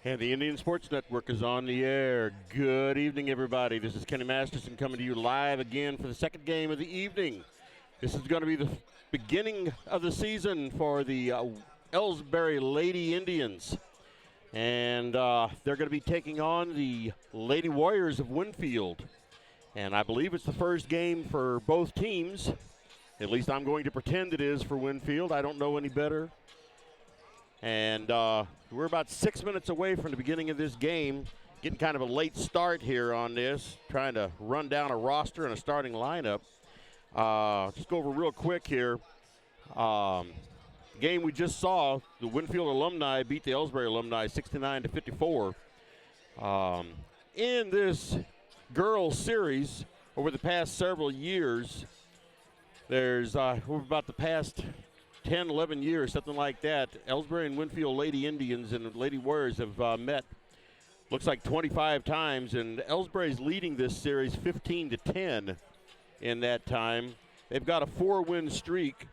And the Indian Sports Network is on the air. Good evening, everybody. This is Kenny Masterson coming to you live again for the second game of the evening. This is going to be the beginning of the season for the Elsberry Lady Indians. And they're going to be taking on the Lady Warriors of Winfield. And I believe it's the first game for both teams. At least I'm going to pretend it is for Winfield. I don't know any better. And we're about 6 minutes away from the beginning of this game. Getting kind of a late start here on this, trying to run down a roster and a starting lineup. Just go over real quick here. Game we just saw, the Winfield alumni beat the Elsberry alumni 69-54. In this girls series, over the past several years, there's over about the past 10, 11 years, something like that, Elsberry and Winfield Lady Indians and Lady Warriors have met, looks like 25 times, and Elsberry's leading this series 15-10 in that time. They've got a 4-win streak,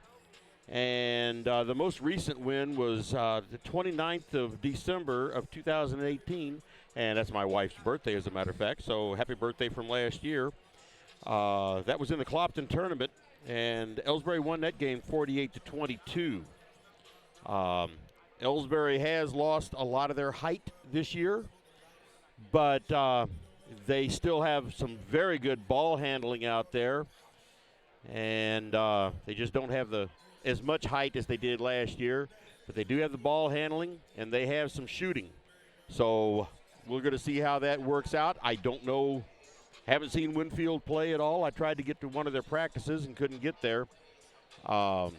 and the most recent win was the 29th of December of 2018, and that's my wife's birthday, as a matter of fact, so happy birthday from last year. That was in the Clopton tournament. And Elsberry won that game 48-22. Elsberry has lost a lot of their height this year, but they still have some very good ball handling out there. And they just don't have as much height as they did last year. But they do have the ball handling, and they have some shooting. So we're going to see how that works out. I don't know. Haven't seen Winfield play at all. I tried to get to one of their practices and couldn't get there. So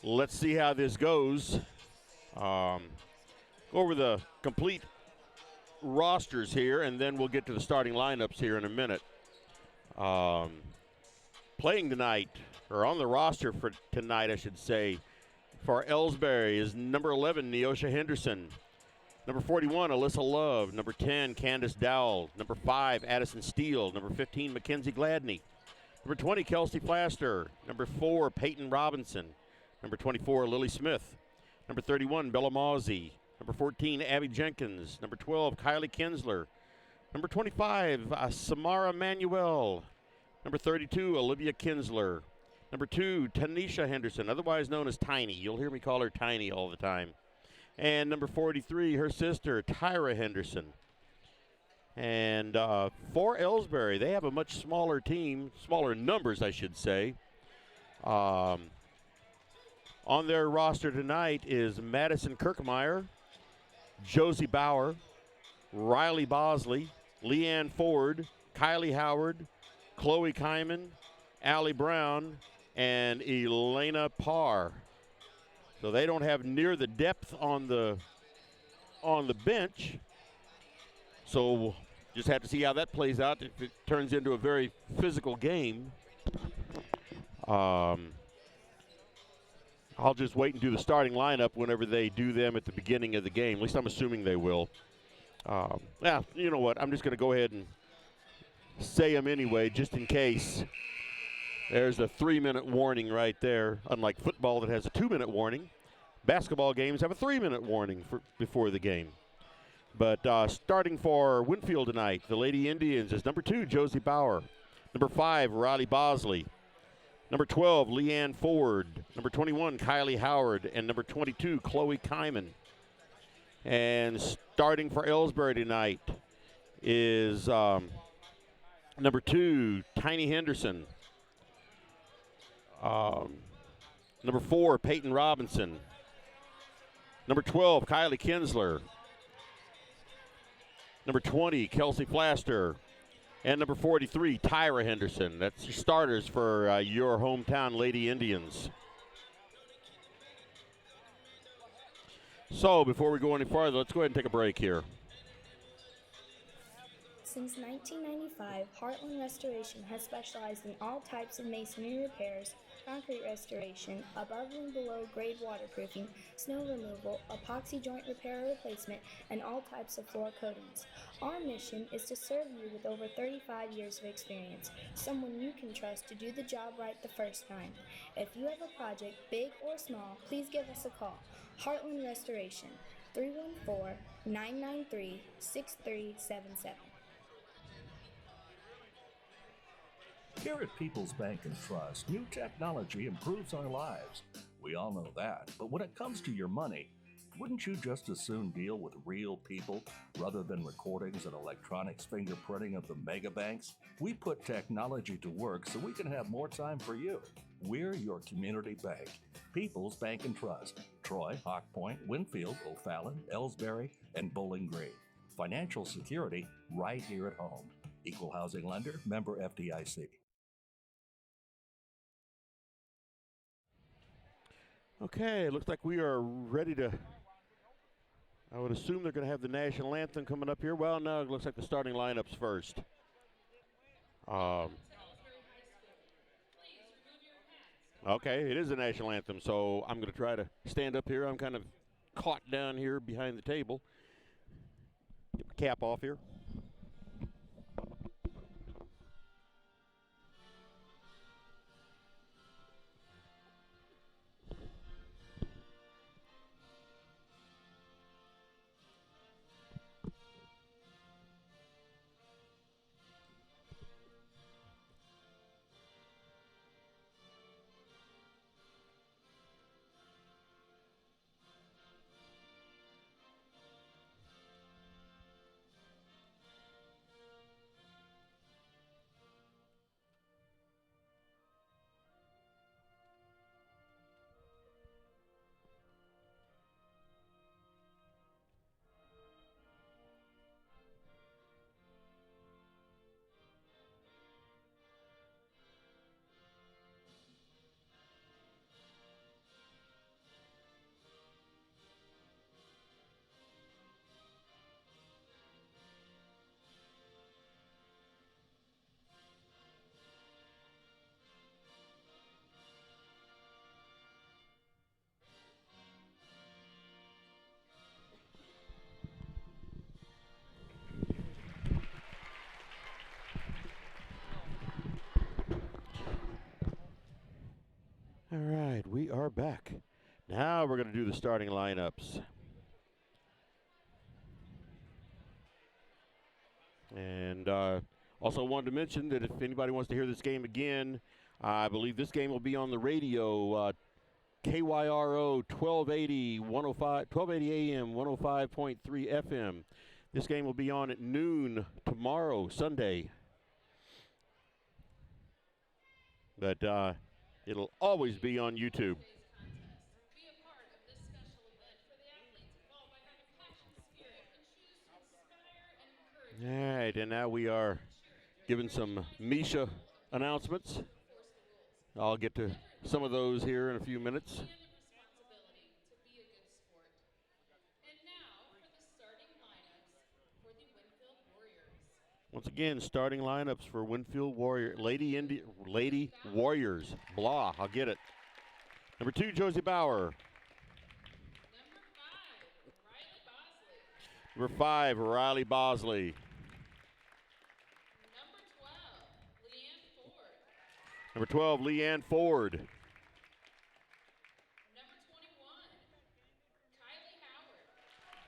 let's see how this goes. Go over the complete rosters here, and then we'll get to the starting lineups here in a minute. Playing tonight, or on the roster for tonight, I should say, for Elsberry is number 11, Neosha Henderson. Number 41, Alyssa Love. Number 10, Candace Dowell. Number 5, Addison Steele. Number 15, Mackenzie Gladney. Number 20, Kelsey Flaster. Number 4, Peyton Robinson. Number 24, Lily Smith. Number 31, Bella Mawsey. Number 14, Abby Jenkins. Number 12, Kylie Kinsler. Number 25, Samara Manuel. Number 32, Olivia Kinsler. Number 2, Tanisha Henderson, otherwise known as Tiny. You'll hear me call her Tiny all the time. And number 43, her sister, Tyra Henderson. And for Elsberry, they have a much smaller team, smaller numbers, I should say. On their roster tonight is Madison Kirkmeyer, Josie Bauer, Riley Bosley, Leanne Ford, Kylie Howard, Chloe Kyman, Allie Brown, and Elena Parr. So they don't have near the depth on the bench. So we'll just have to see how that plays out if it turns into a very physical game. I'll just wait and do the starting lineup whenever they do them at the beginning of the game. At least I'm assuming they will. Yeah, you know what? I'm just going to go ahead and say them anyway, just in case. There's a 3-minute warning right there, unlike football that has a 2-minute warning. Basketball games have a 3-minute warning before the game. But starting for Winfield tonight, the Lady Indians is number 2, Josie Bauer. Number 5, Riley Bosley. Number 12, Leanne Ford. Number 21, Kylie Howard. And number 22, Chloe Kyman. And starting for Elsberry tonight is number 2, Tiny Henderson. Number 4, Peyton Robinson. Number 12, Kylie Kinsler. Number 20, Kelsey Flaster. And number 43, Tyra Henderson. That's your starters for your hometown Lady Indians. So before we go any farther, let's go ahead and take a break here. Since 1995, Heartland Restoration has specialized in all types of masonry repairs, concrete restoration, above and below grade waterproofing, snow removal, epoxy joint repair or replacement, and all types of floor coatings. Our mission is to serve you with over 35 years of experience, someone you can trust to do the job right the first time. If you have a project, big or small, please give us a call. Heartland Restoration, 314-993-6377. Here at People's Bank and Trust, new technology improves our lives. We all know that. But when it comes to your money, wouldn't you just as soon deal with real people rather than recordings and electronics fingerprinting of the mega banks? We put technology to work so we can have more time for you. We're your community bank. People's Bank and Trust. Troy, Hawk Point, Winfield, O'Fallon, Elsberry, and Bowling Green. Financial security right here at home. Equal housing lender, member FDIC. Okay, it looks like we are ready to. I would assume they're going to have the national anthem coming up here. Well, no, it looks like the starting lineups first. Okay, it is the national anthem, so I'm going to try to stand up here. I'm kind of caught down here behind the table. Get my cap off here. All right, we are back. Now we're going to do the starting lineups. And also wanted to mention that if anybody wants to hear this game again, I believe this game will be on the radio, KYRO 1280, 1280 AM, 105.3 FM. This game will be on at noon tomorrow, Sunday. But it'll always be on YouTube. All right, and now we are giving some Misha announcements. I'll get to some of those here in a few minutes. Once again, starting lineups for Winfield Lady Warriors. Blah, I'll get it. Number 2, Josie Bauer. Number 5, Riley Bosley. Number 12, Leanne Ford.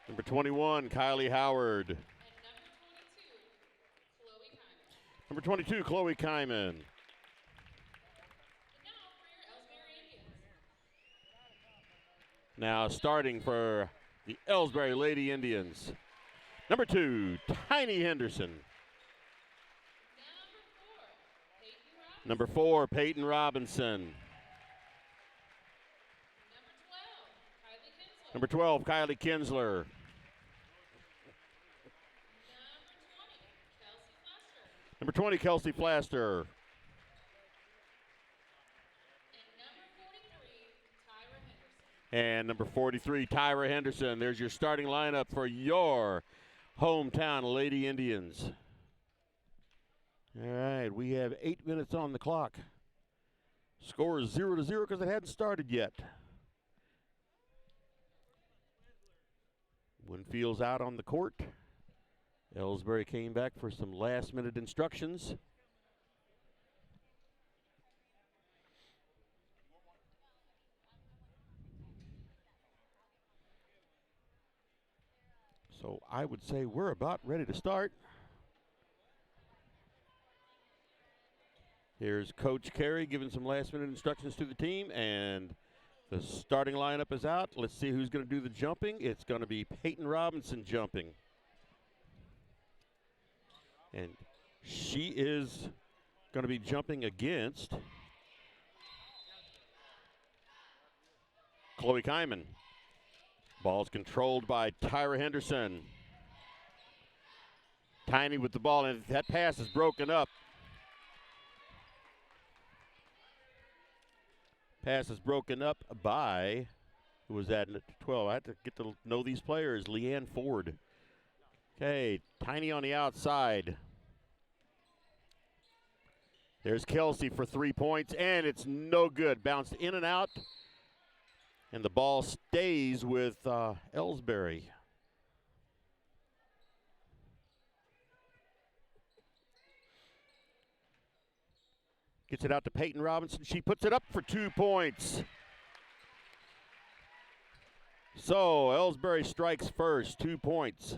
Number 21, Kylie Howard. Number 22, Chloe Kyman. Now starting for the Elsberry Lady Indians. Number 2, Tiny Henderson. Number 4, Peyton Robinson. Number 12, Kylie Kinsler. Number 20, Kelsey Flaster. And number 43, Tyra Henderson. There's your starting lineup for your hometown Lady Indians. All right, we have 8 minutes on the clock. Score is 0-0 because it hadn't started yet. Winfield's out on the court. Elsberry came back for some last-minute instructions. So I would say we're about ready to start. Here's Coach Carey giving some last-minute instructions to the team, and the starting lineup is out. Let's see who's going to do the jumping. It's going to be Peyton Robinson jumping. And she is going to be jumping against Chloe Kyman. Ball's controlled by Tyra Henderson. Tiny with the ball, and that pass is broken up. Pass is broken up by, who was that, 12? I have to get to know these players. Leanne Ford. Okay, Tiny on the outside. There's Kelsey for 3 points, and it's no good. Bounced in and out, and the ball stays with Elsberry. Gets it out to Peyton Robinson. She puts it up for 2 points. So Elsberry strikes first, 2 points.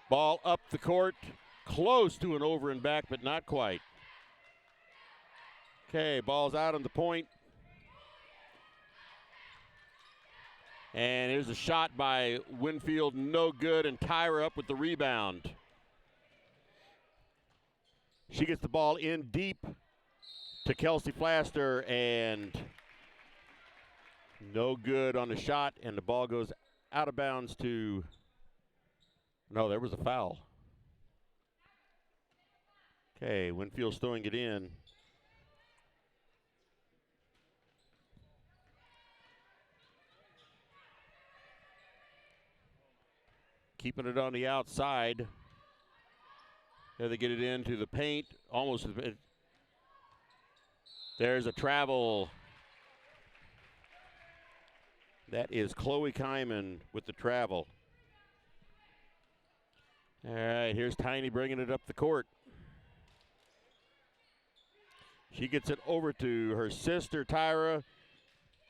Ball up the court, close to an over and back, but not quite. Okay, ball's out on the point. And here's a shot by Winfield, no good, and Tyra up with the rebound. She gets the ball in deep to Kelsey Flaster, and no good on the shot, and the ball goes out of bounds to, no, there was a foul. Okay, Winfield's throwing it in. Keeping it on the outside. There they get it into the paint. Almost. There's a travel. That is Chloe Kyman with the travel. All right, here's Tiny bringing it up the court. She gets it over to her sister, Tyra,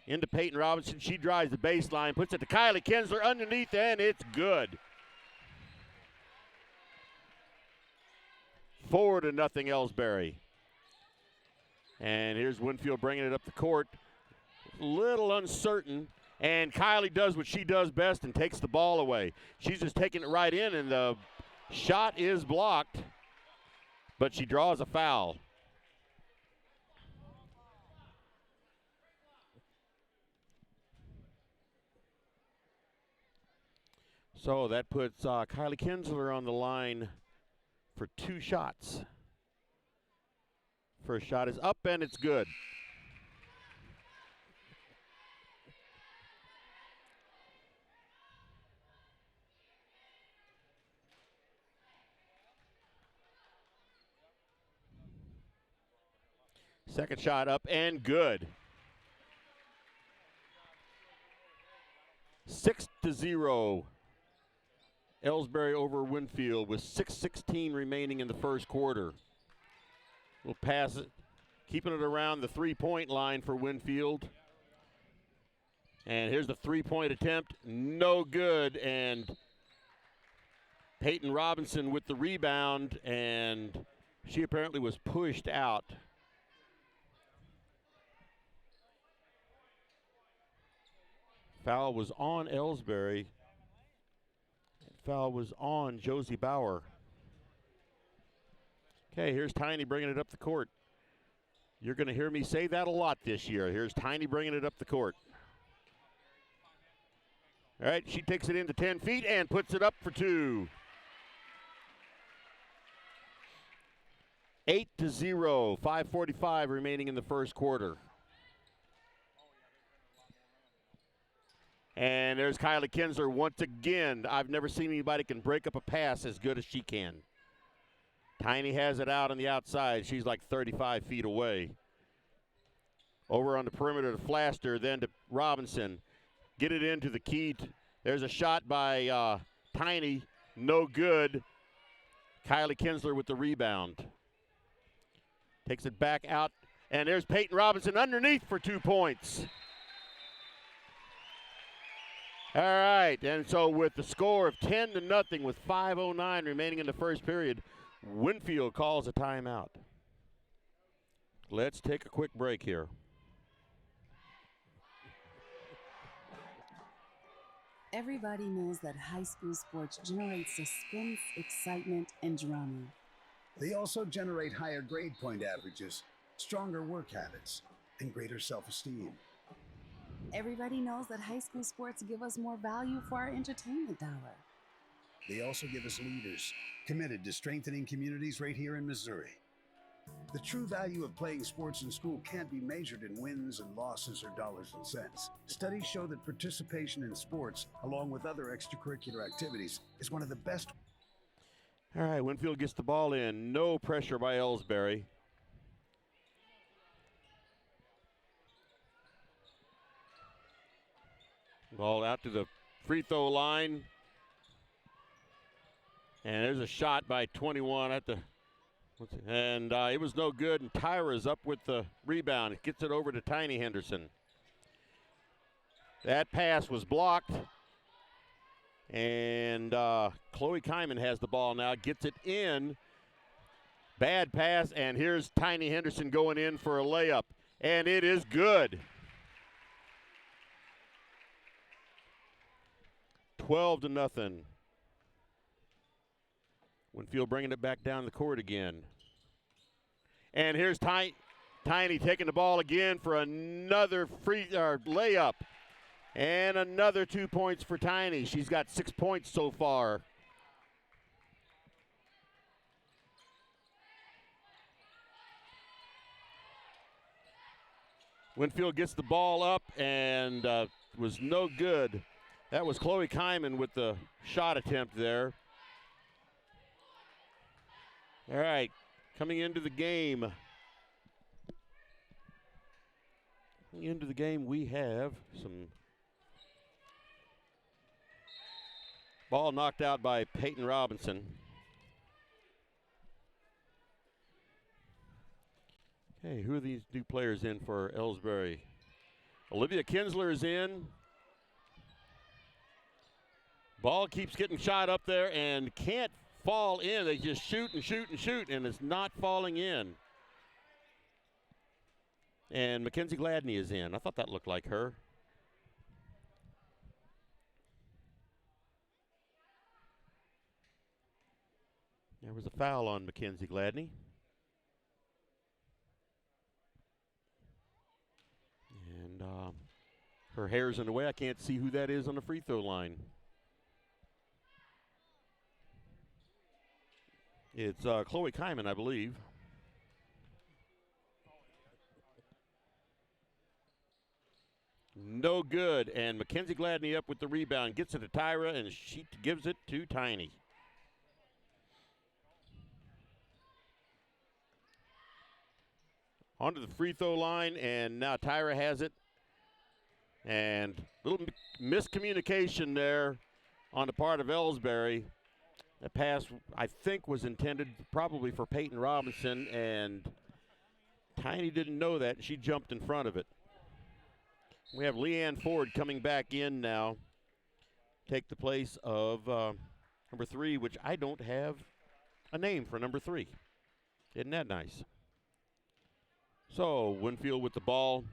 into Peyton Robinson. She drives the baseline, puts it to Kylie Kinsler underneath, and it's good. 4-0 Elsberry. And here's Winfield bringing it up the court. A little uncertain. And Kylie does what she does best and takes the ball away. She's just taking it right in, and the shot is blocked. But she draws a foul. So that puts Kylie Kinsler on the line for 2 shots. First shot is up, and it's good. Second shot up and good. 6-0. Elsberry over Winfield with 6:16 remaining in the first quarter. We'll pass it, keeping it around the 3-point line for Winfield. And here's the 3-point attempt, no good, and Peyton Robinson with the rebound, and she apparently was pushed out. Foul was on Elsberry. Foul was on Josie Bauer. Okay, here's Tiny bringing it up the court. You're going to hear me say that a lot this year. Here's Tiny bringing it up the court. All right, she takes it into 10 feet and puts it up for 2. 8-0, 5:45 remaining in the first quarter. And there's Kylie Kinsler once again. I've never seen anybody can break up a pass as good as she can. Tiny has it out on the outside. She's like 35 feet away. Over on the perimeter to Flaster, then to Robinson. Get it into the key. There's a shot by Tiny. No good. Kylie Kinsler with the rebound. Takes it back out. And there's Peyton Robinson underneath for 2 points. All right, and so with the score of 10-0 with 5:09 remaining in the first period, Winfield calls a timeout. Let's take a quick break here. Everybody knows that high school sports generate suspense, excitement, and drama. They also generate higher grade point averages, stronger work habits, and greater self-esteem. Everybody knows that high school sports give us more value for our entertainment dollar. They also give us leaders committed to strengthening communities right here in Missouri. The true value of playing sports in school can't be measured in wins and losses or dollars and cents. Studies show that participation in sports, along with other extracurricular activities, is one of the best. All right, Winfield gets the ball in. No pressure by Elsberry. Ball out to the free throw line. And there's a shot by 21 at the, and it was no good. And Tyra's up with the rebound. It gets it over to Tiny Henderson. That pass was blocked. And Chloe Kyman has the ball now, gets it in. Bad pass, and here's Tiny Henderson going in for a layup. And it is good. 12-0. Winfield bringing it back down the court again. And here's Tiny taking the ball again for another layup. And another 2 points for Tiny. She's got 6 points so far. Winfield gets the ball up and was no good. That was Chloe Kyman with the shot attempt there. All right, coming into the game. Into the game, we have some ball knocked out by Peyton Robinson. Okay, who are these new players in for Elsberry? Olivia Kinsler is in. Ball keeps getting shot up there and can't fall in. They just shoot and shoot and shoot, and it's not falling in. And Mackenzie Gladney is in. I thought that looked like her. There was a foul on Mackenzie Gladney. And her hair's in the way. I can't see who that is on the free throw line. It's Chloe Kyman, I believe. No good, and Mackenzie Gladney up with the rebound. Gets it to Tyra, and she gives it to Tiny. Onto the free throw line, and now Tyra has it. And a little miscommunication there on the part of Elsberry. The pass, I think, was intended probably for Peyton Robinson, and Tiny didn't know that. She jumped in front of it. We have Leanne Ford coming back in now. Take the place of number 3, which I don't have a name for number 3. Isn't that nice? So, Winfield with the ball.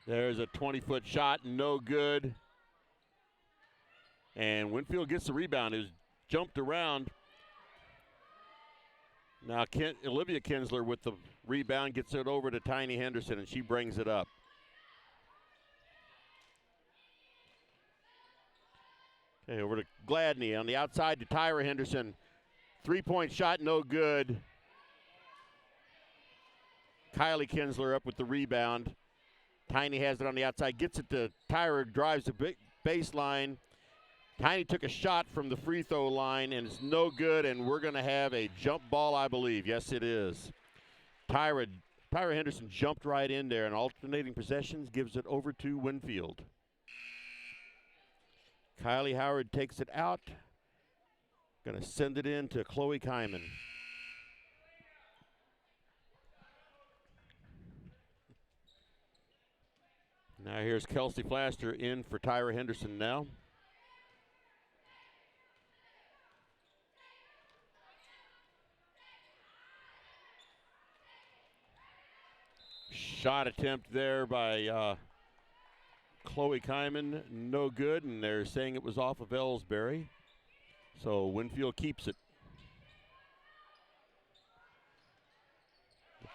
There's a 20-foot shot, no good. And Winfield gets the rebound. It was jumped around. Now Olivia Kinsler with the rebound gets it over to Tiny Henderson, and she brings it up. Okay, over to Gladney on the outside to Tyra Henderson. 3-point shot, no good. Kylie Kinsler up with the rebound. Tiny has it on the outside, gets it to Tyra, drives the baseline. Tiny took a shot from the free throw line, and it's no good, and we're going to have a jump ball, I believe. Yes, it is. Tyra Henderson jumped right in there, and alternating possessions gives it over to Winfield. Kylie Howard takes it out. Going to send it in to Chloe Kyman. Now here's Kelsey Flaster in for Tyra Henderson now. Shot attempt there by Chloe Kyman, no good, and they're saying it was off of Elsberry. So Winfield keeps it.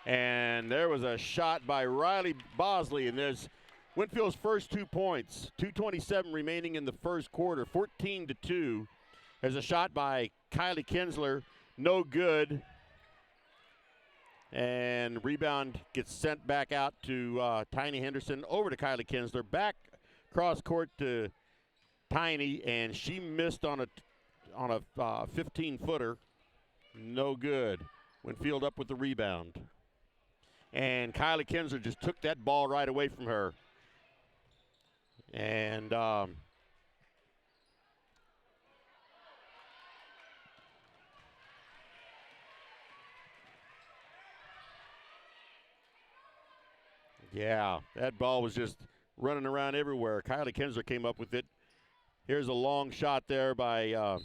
And there was a shot by Riley Bosley, and there's Winfield's first 2 points. 2:27 remaining in the first quarter, 14-2. There's a shot by Kylie Kinsler, no good. And rebound gets sent back out to Tiny Henderson, over to Kylie Kinsler, back cross court to Tiny, and she missed on a 15-footer, no good. Winfield up with the rebound. And Kylie Kinsler just took that ball right away from her. And yeah, that ball was just running around everywhere. Kylie Kinsler came up with it. Here's a long shot there by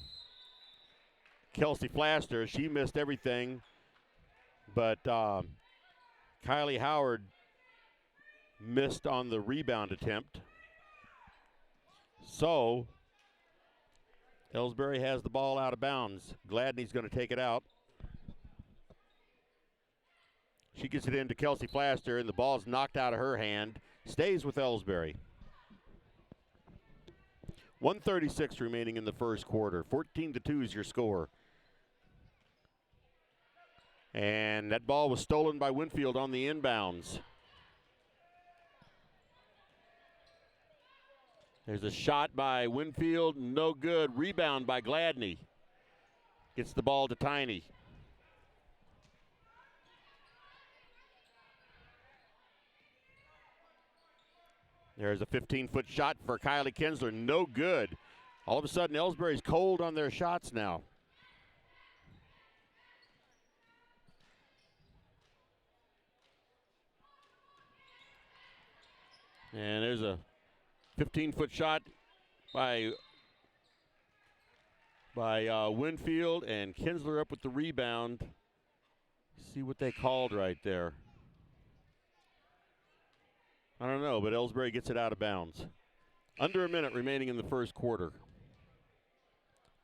Kelsey Flaster. She missed everything, but Kylie Howard missed on the rebound attempt. So Elsberry has the ball out of bounds. Gladney's going to take it out. She gets it into Kelsey Flaster, and the ball's knocked out of her hand. Stays with Elsberry. 1:36 remaining in the first quarter. 14-2 is your score. And that ball was stolen by Winfield on the inbounds. There's a shot by Winfield, no good. Rebound by Gladney. Gets the ball to Tiny. There's a 15-foot shot for Kylie Kinsler, no good. All of a sudden, Elsberry's cold on their shots now. And there's a 15-foot shot by Winfield, and Kinsler up with the rebound. See what they called right there. I don't know, but Elsberry gets it out of bounds. Under a minute remaining in the first quarter.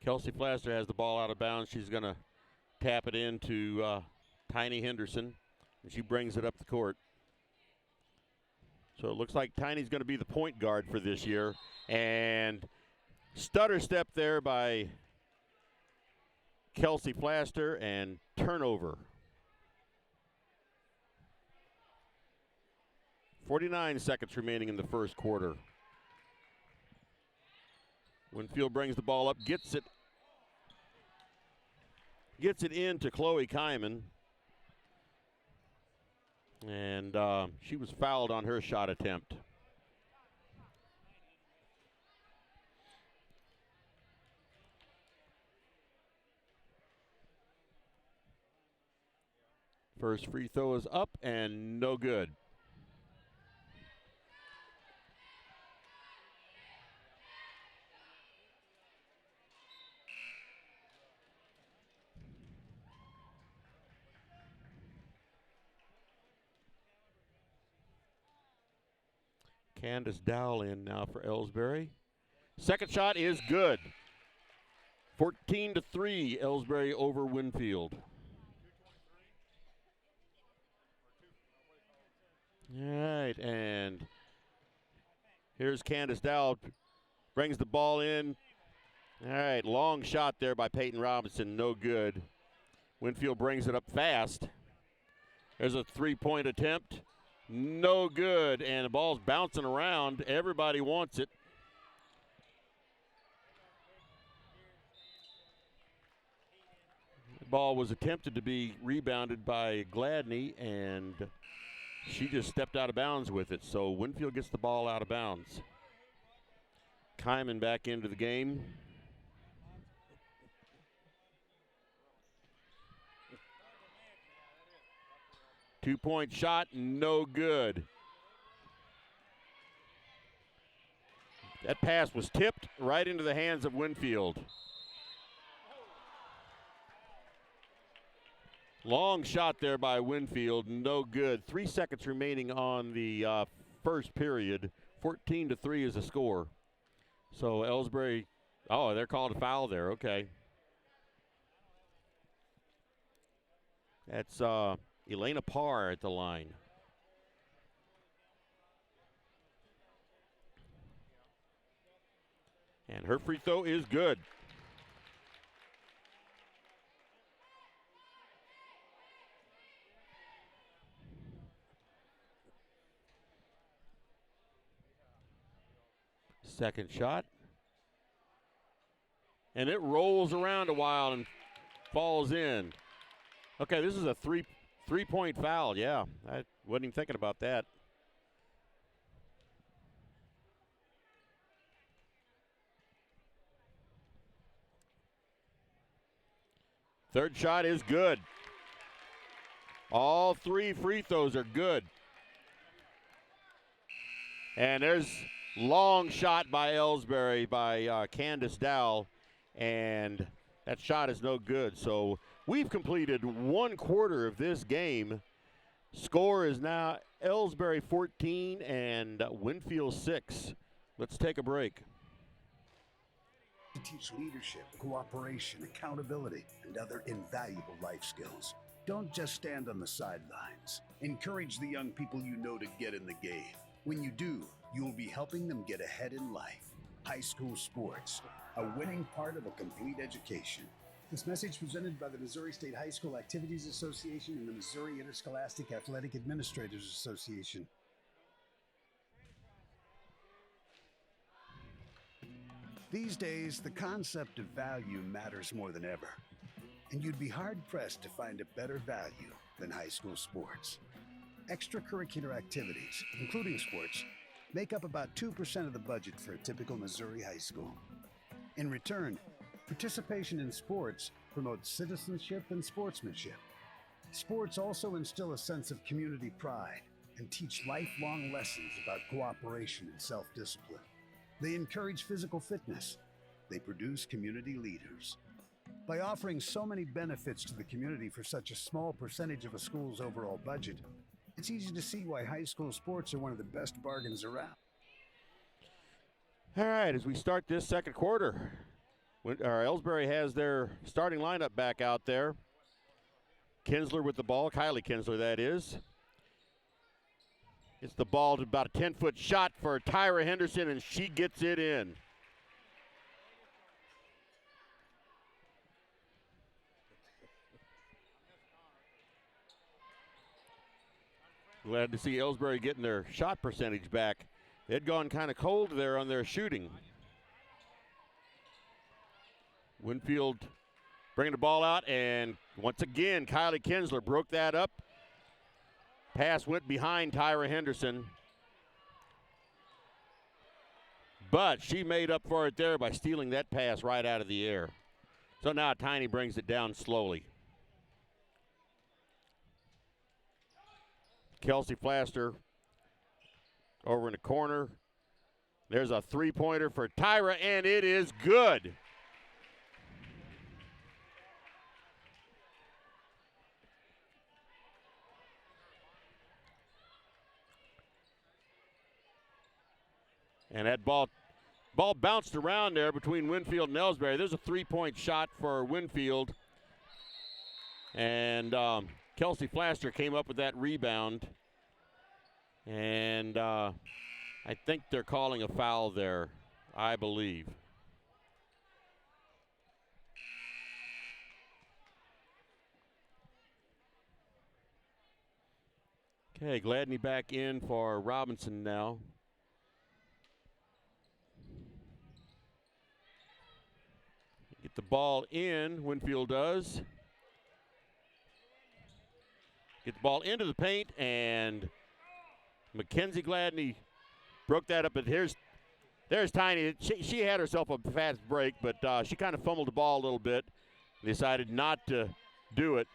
Kelsey Flaster has the ball out of bounds. She's going to tap it into Tiny Henderson, and she brings it up the court. So it looks like Tiny's going to be the point guard for this year. And stutter step there by Kelsey Flaster, and turnover. 49 seconds remaining in the first quarter. Winfield brings the ball up, gets it into Chloe Kyman. And she was fouled on her shot attempt. First free throw is up and no good. Candace Dowell in now for Elsberry. Second shot is good. 14-3, Elsberry over Winfield. All right, and here's Candace Dowell. Brings the ball in. All right, long shot there by Peyton Robinson, no good. Winfield brings it up fast. There's a three-point attempt. No good, and the ball's bouncing around. Everybody wants it. The ball was attempted to be rebounded by Gladney, and she just stepped out of bounds with it. So Winfield gets the ball out of bounds. Kyman back into the game. Two-point shot, no good. That pass was tipped right into the hands of Winfield. Long shot there by Winfield, no good. 3 seconds remaining on the first period. 14-3 is the score. So Elsberry, oh, they're called a foul there, okay. That's Elena Parr at the line. And her free throw is good. Second shot. And it rolls around a while and falls in. Okay, this is a three-point foul. Yeah, I wasn't even thinking about that. Third shot is good. All 3 free throws are good. And there's long shot by Elsberry by Candace Dowell, and that shot is no good. So we've completed 1 quarter of this game. Score is now Elsberry 14 and Winfield 6. Let's take a break. To teach leadership, cooperation, accountability, and other invaluable life skills. Don't just stand on the sidelines. Encourage the young people you know to get in the game. When you do, you'll be helping them get ahead in life. High school sports, a winning part of a complete education. This message presented by the Missouri State High School Activities Association and the Missouri Interscholastic Athletic Administrators Association. These days, the concept of value matters more than ever. And you'd be hard-pressed to find a better value than high school sports. Extracurricular activities, including sports, make up about 2% of the budget for a typical Missouri high school. In return, participation in sports promotes citizenship and sportsmanship. Sports also instill a sense of community pride and teach lifelong lessons about cooperation and self-discipline. They encourage physical fitness. They produce community leaders. By offering so many benefits to the community for such a small percentage of a school's overall budget, it's easy to see why high school sports are one of the best bargains around. All right, as we start this second quarter, Elsberry has their starting lineup back out there. Kinsler with the ball, Kylie Kinsler that is. It's the ball to about a 10-foot shot for Tyra Henderson, and she gets it in. Glad to see Elsberry getting their shot percentage back. They'd gone kind of cold there on their shooting. Winfield bringing the ball out, and once again, Kylie Kinsler broke that up. Pass went behind Tyra Henderson. But she made up for it there by stealing that pass right out of the air. So now Tiny brings it down slowly. Kelsey Flaster over in the corner. There's a three-pointer for Tyra, and it is good. And that ball bounced around there between Winfield and Elsberry. There's a three-point shot for Winfield. And Kelsey Flaster came up with that rebound. And I think they're calling a foul there, I believe. Okay, Gladney back in for Robinson now. Get the ball in, Winfield does. Get the ball into the paint, and Mackenzie Gladney broke that up. But there's Tiny. She had herself a fast break, but she kind of fumbled the ball a little bit. Decided not to do it.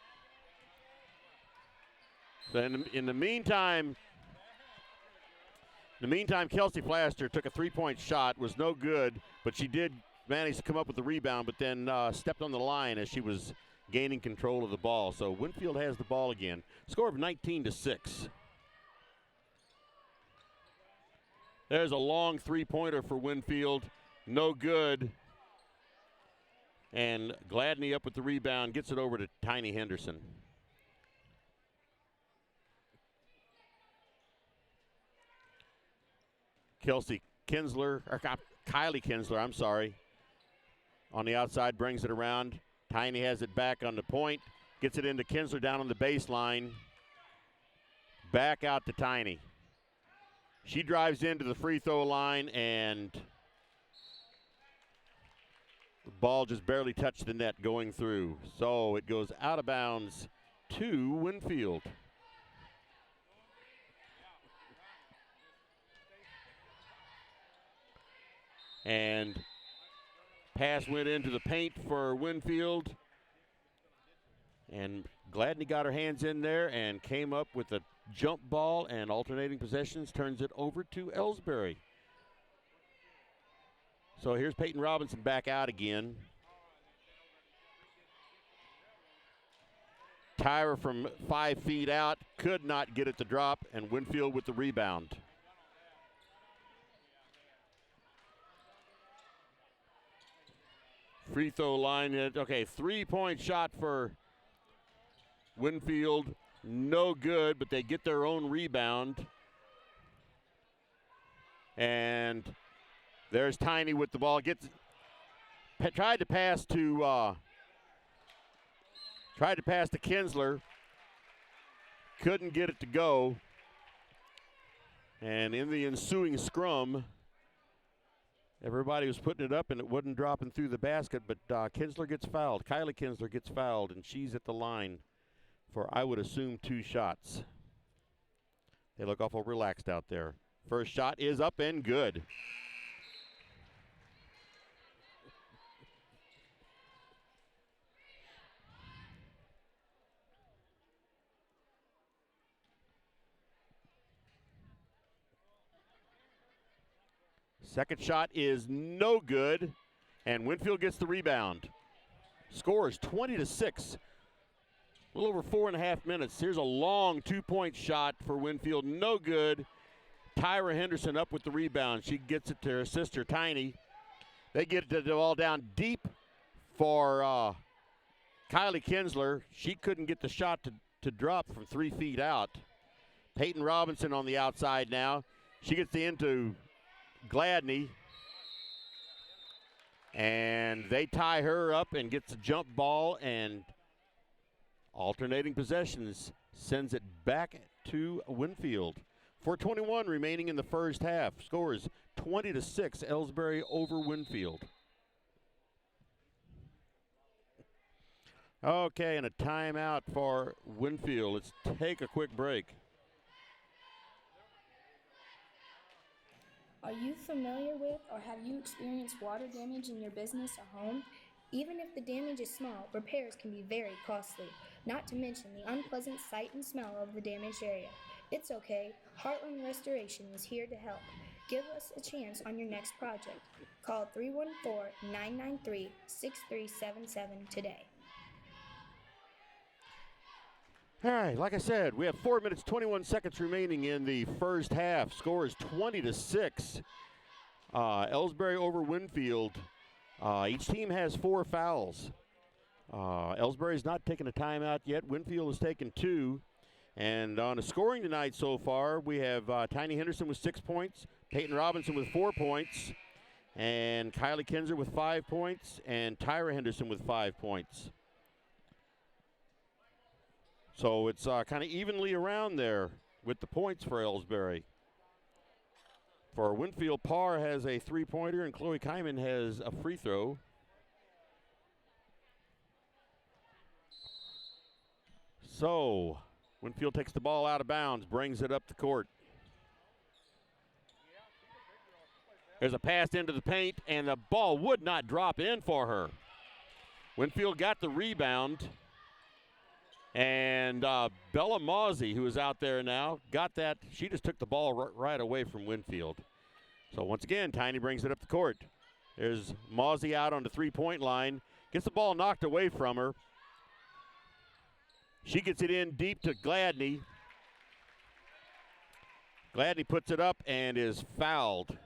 So in the meantime, In the meantime, Kelsey Flaster took a three-point shot, was no good, but she did manage to come up with the rebound, but then stepped on the line as she was gaining control of the ball. So Winfield has the ball again. Score of 19-6. There's a long three-pointer for Winfield. No good. And Gladney up with the rebound, gets it over to Tiny Henderson. Kylie Kinsler, I'm sorry, on the outside, brings it around. Tiny has it back on the point, gets it into Kinsler down on the baseline. Back out to Tiny. She drives into the free throw line, and the ball just barely touched the net going through. So it goes out of bounds to Winfield. And pass went into the paint for Winfield. And Gladney got her hands in there and came up with a jump ball, and alternating possessions turns it over to Elsberry. So here's Peyton Robinson back out again. Tyra from 5 feet out, could not get it to drop, and Winfield with the rebound. Free throw line, okay, three-point shot for Winfield, no good, but they get their own rebound. And there's Tiny with the ball. Tried to pass to Kinsler. Couldn't get it to go. And in the ensuing scrum, everybody was putting it up and it wasn't dropping through the basket, but Kinsler gets fouled. Kylie Kinsler gets fouled, and she's at the line for, I would assume, 2 shots. They look awful relaxed out there. First shot is up and good. Second shot is no good, and Winfield gets the rebound. Score is 20-6. A little over 4.5 minutes. Here's a long 2-point shot for Winfield, no good. Tyra Henderson up with the rebound. She gets it to her sister, Tiny. They get the ball down deep for Kylie Kinsler. She couldn't get the shot to drop from 3 feet out. Peyton Robinson on the outside now. She gets into Gladney, and they tie her up and gets a jump ball, and alternating possessions sends it back to Winfield. 4:21 remaining in the first half. Scores 20-6, Elsberry over Winfield. Okay, and a timeout for Winfield. Let's take a quick break. Are you familiar with or have you experienced water damage in your business or home? Even if the damage is small, repairs can be very costly, not to mention the unpleasant sight and smell of the damaged area. It's okay. Heartland Restoration is here to help. Give us a chance on your next project. Call 314-993-6377 today. All right, like I said, we have 4 minutes, 21 seconds remaining in the first half. Score is 20-6. Elsberry over Winfield. Each team has 4 fouls. Elsberry's not taking a timeout yet. Winfield has taken 2. And on the scoring tonight so far, we have Tiny Henderson with 6 points, Peyton Robinson with 4 points, and Kylie Kinsler with 5 points, and Tyra Henderson with 5 points. So it's kind of evenly around there with the points for Elsberry. For Winfield, Parr has a 3-pointer, and Chloe Kyman has a free throw. So Winfield takes the ball out of bounds, brings it up the court. There's a pass into the paint, and the ball would not drop in for her. Winfield got the rebound. And Bella Mozzie, who is out there now, got that. She just took the ball right away from Winfield. So once again, Tiny brings it up the court. There's Mozzie out on the three-point line. Gets the ball knocked away from her. She gets it in deep to Gladney. Gladney puts it up and is fouled.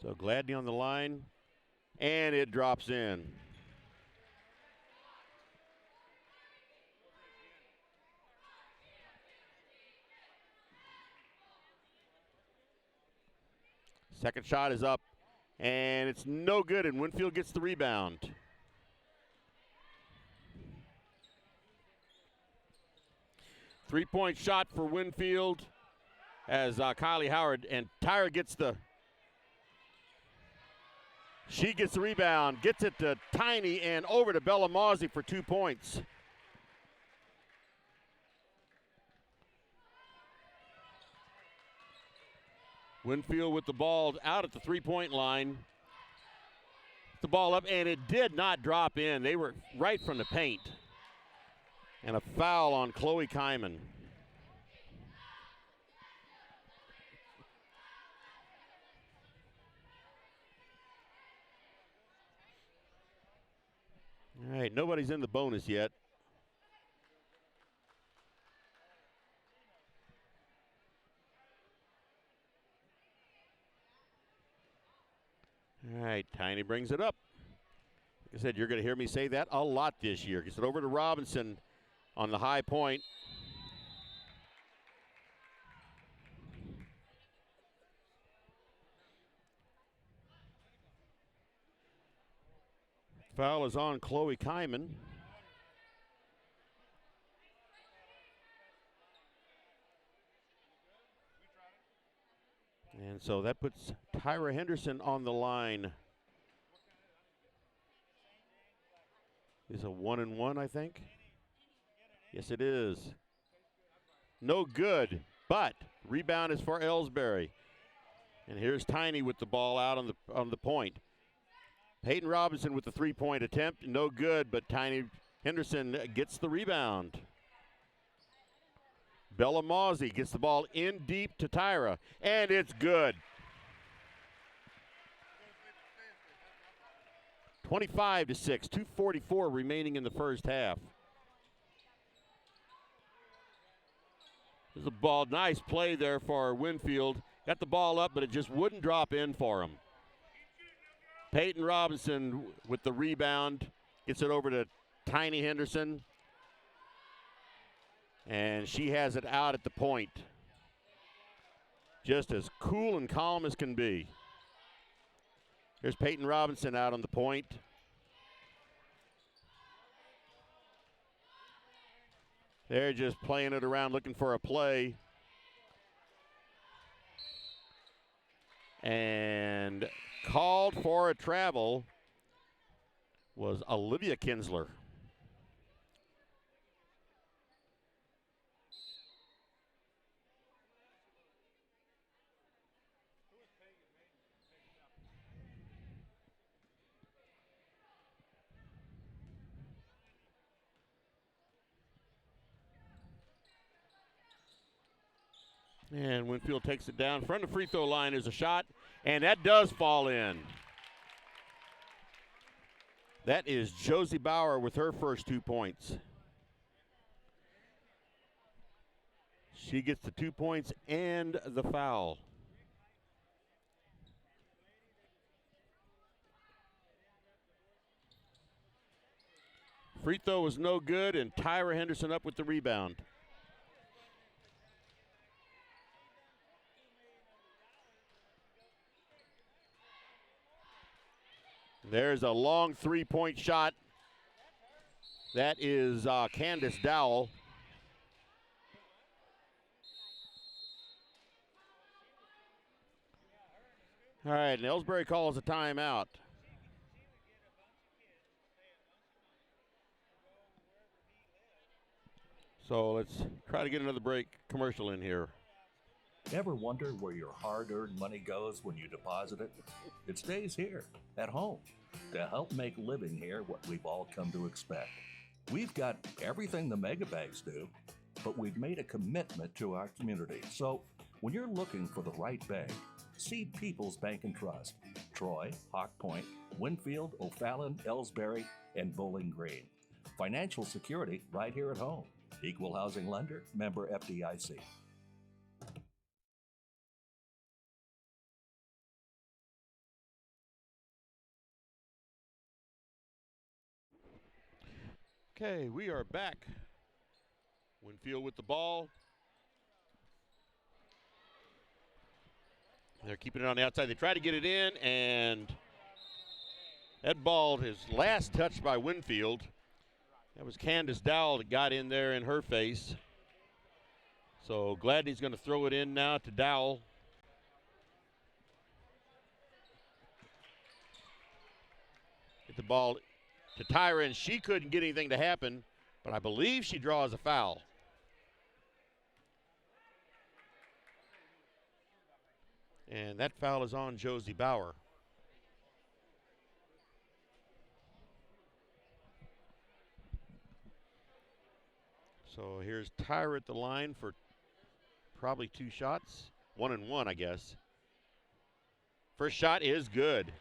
So Gladney on the line, and it drops in. Second shot is up, and it's no good, and Winfield gets the rebound. Three-point shot for Winfield as Kylie Howard, and Tyra gets the rebound, gets it to Tiny and over to Bella Mozzie for 2 points. Winfield with the ball out at the three-point line. The ball up, and it did not drop in. They were right from the paint. And a foul on Chloe Kyman. All right, nobody's in the bonus yet. All right, Tiny brings it up. Like I said, you're going to hear me say that a lot this year. Gets it over to Robinson on the high point. Foul is on Chloe Kyman. And so that puts Tyra Henderson on the line. Is a 1-and-1, I think. Yes, it is. No good, but rebound is for Elsberry. And here's Tiny with the ball out on the point. Peyton Robinson with the three-point attempt, no good, but Tiny Henderson gets the rebound. Bella Mozzie gets the ball in deep to Tyra, and it's good. 25-6, 2:44 remaining in the first half. There's a ball, nice play there for Winfield. Got the ball up, but it just wouldn't drop in for him. Peyton Robinson with the rebound, gets it over to Tiny Henderson. And she has it out at the point. Just as cool and calm as can be. Here's Peyton Robinson out on the point. They're just playing it around, looking for a play. And called for a travel was Olivia Kinsler. And Winfield takes it down. Front of the free throw line is a shot, and that does fall in. That is Josie Bauer with her first 2 points. She gets the 2 points and the foul. Free throw was no good, and Tyra Henderson up with the rebound. There's a long three-point shot. That is Candace Dowell. All right, and Elsberry calls a timeout. So let's try to get another break commercial in here. Ever wonder where your hard-earned money goes when you deposit it? It stays here, at home, to help make living here what we've all come to expect. We've got everything the mega banks do, but we've made a commitment to our community. So when you're looking for the right bank, see People's Bank and Trust. Troy, Hawk Point, Winfield, O'Fallon, Elsberry, and Bowling Green. Financial security right here at home. Equal housing lender, member FDIC. Okay, we are back. Winfield with the ball. They're keeping it on the outside. They try to get it in, and that ball is last touched by Winfield. That was Candace Dowell that got in there in her face. So Gladney's going to throw it in now to Dowell. Get the ball to Tyra, and she couldn't get anything to happen, but I believe she draws a foul. And that foul is on Josie Bauer. So here's Tyra at the line for probably 2 shots. 1 and 1, I guess. First shot is good.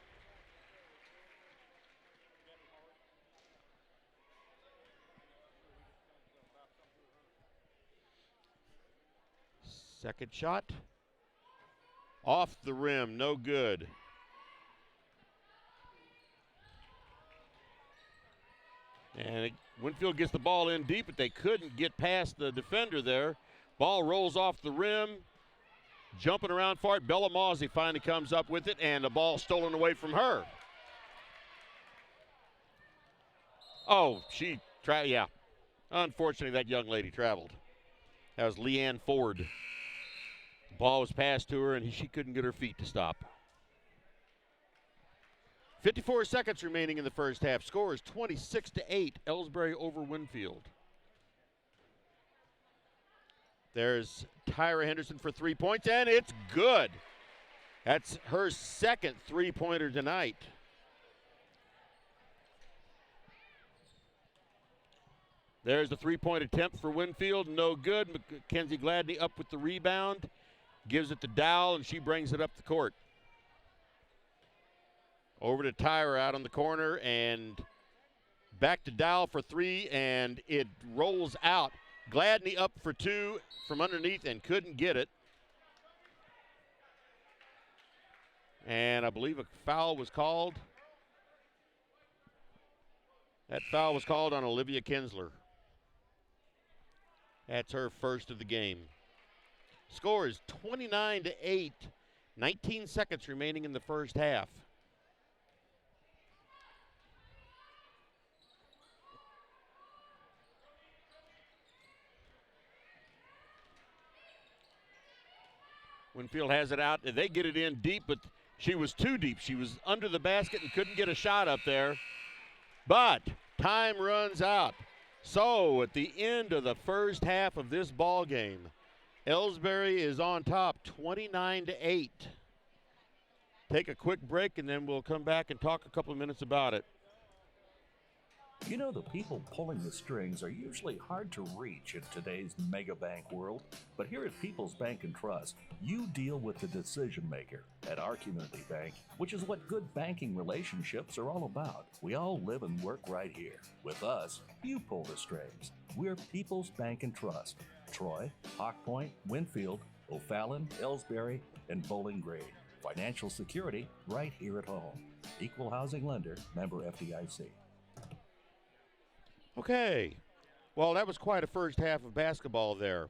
Second shot. Off the rim, no good. And Winfield gets the ball in deep, but they couldn't get past the defender there. Ball rolls off the rim. Jumping around for it. Bella Mawsey finally comes up with it, and the ball stolen away from her. Oh, she tried, yeah. Unfortunately, that young lady traveled. That was Leanne Ford. Ball was passed to her, and she couldn't get her feet to stop. 54 seconds remaining in the first half. Score is 26-8, Elsberry over Winfield. There's Tyra Henderson for 3 points, and it's good. That's her second three-pointer tonight. There's the three-point attempt for Winfield, no good. Mackenzie Gladney up with the rebound. Gives it to Dowell, and she brings it up the court. Over to Tyra out on the corner, and back to Dowell for 3, and it rolls out. Gladney up for 2 from underneath and couldn't get it. And I believe a foul was called. That foul was called on Olivia Kinsler. That's her first of the game. Score is 29-8, 19 seconds remaining in the first half. Winfield has it out. They get it in deep, but she was too deep. She was under the basket and couldn't get a shot up there. But time runs out. So at the end of the first half of this ball game, Elsberry is on top, 29-8. Take a quick break, and then we'll come back and talk a couple of minutes about it. You know, the people pulling the strings are usually hard to reach in today's mega bank world, but here at People's Bank and Trust, you deal with the decision maker at our community bank, which is what good banking relationships are all about. We all live and work right here. With us, you pull the strings. We're People's Bank and Trust. Troy, Hawk Point, Winfield, O'Fallon, Elsberry, and Bowling Green. Financial security right here at home. Equal housing lender, member FDIC. Okay. Well, that was quite a first half of basketball there.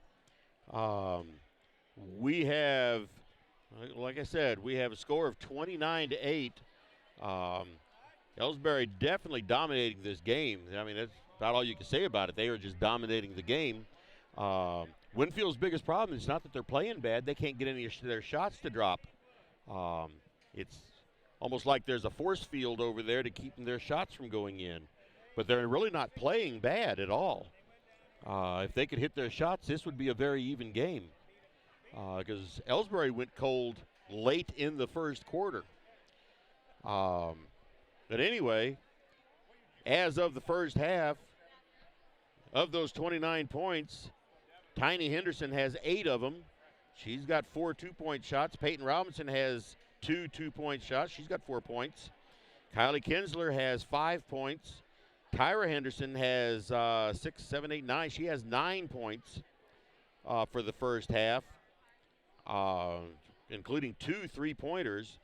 We have, like I said, we have a score of 29-8. Elsberry definitely dominating this game. I mean, that's about all you can say about it. They are just dominating the game. Winfield's biggest problem is not that they're playing bad. They can't get any of their shots to drop. It's almost like there's a force field over there to keep their shots from going in. But they're really not playing bad at all. If they could hit their shots, this would be a very even game because Elsberry went cold late in the first quarter. But anyway, as of the first half, of those 29 points, Tiny Henderson has 8 of them. She's got 4 2-point shots. Peyton Robinson has 2 2-point shots. She's got 4 points. Kylie Kinsler has 5 points. Tyra Henderson has 6, 7, 8, 9. She has 9 points for the first half, including 2 3-pointers.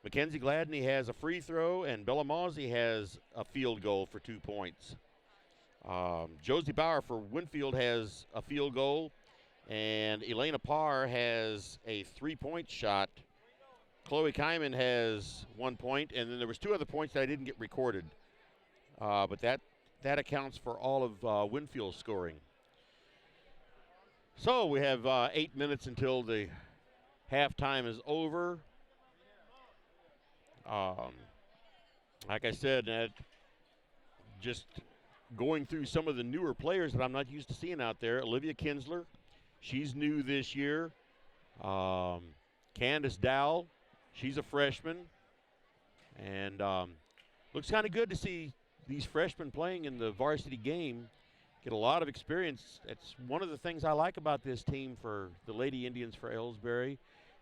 Mackenzie Gladney has a free throw, and Bella Mozzie has a field goal for 2 points. Josie Bauer for Winfield has a field goal, and Elena Parr has a 3-point shot. Chloe Kyman has 1 point, and then there was 2 other points that I didn't get recorded. But that accounts for all of Winfield's scoring. So we have 8 minutes until the halftime is over. Like I said, just going through some of the newer players that I'm not used to seeing out there. Olivia Kinsler, she's new this year. Candace Dowell, she's a freshman. And looks kind of good to see these freshmen playing in the varsity game, get a lot of experience. It's one of the things I like about this team for the Lady Indians for Elsberry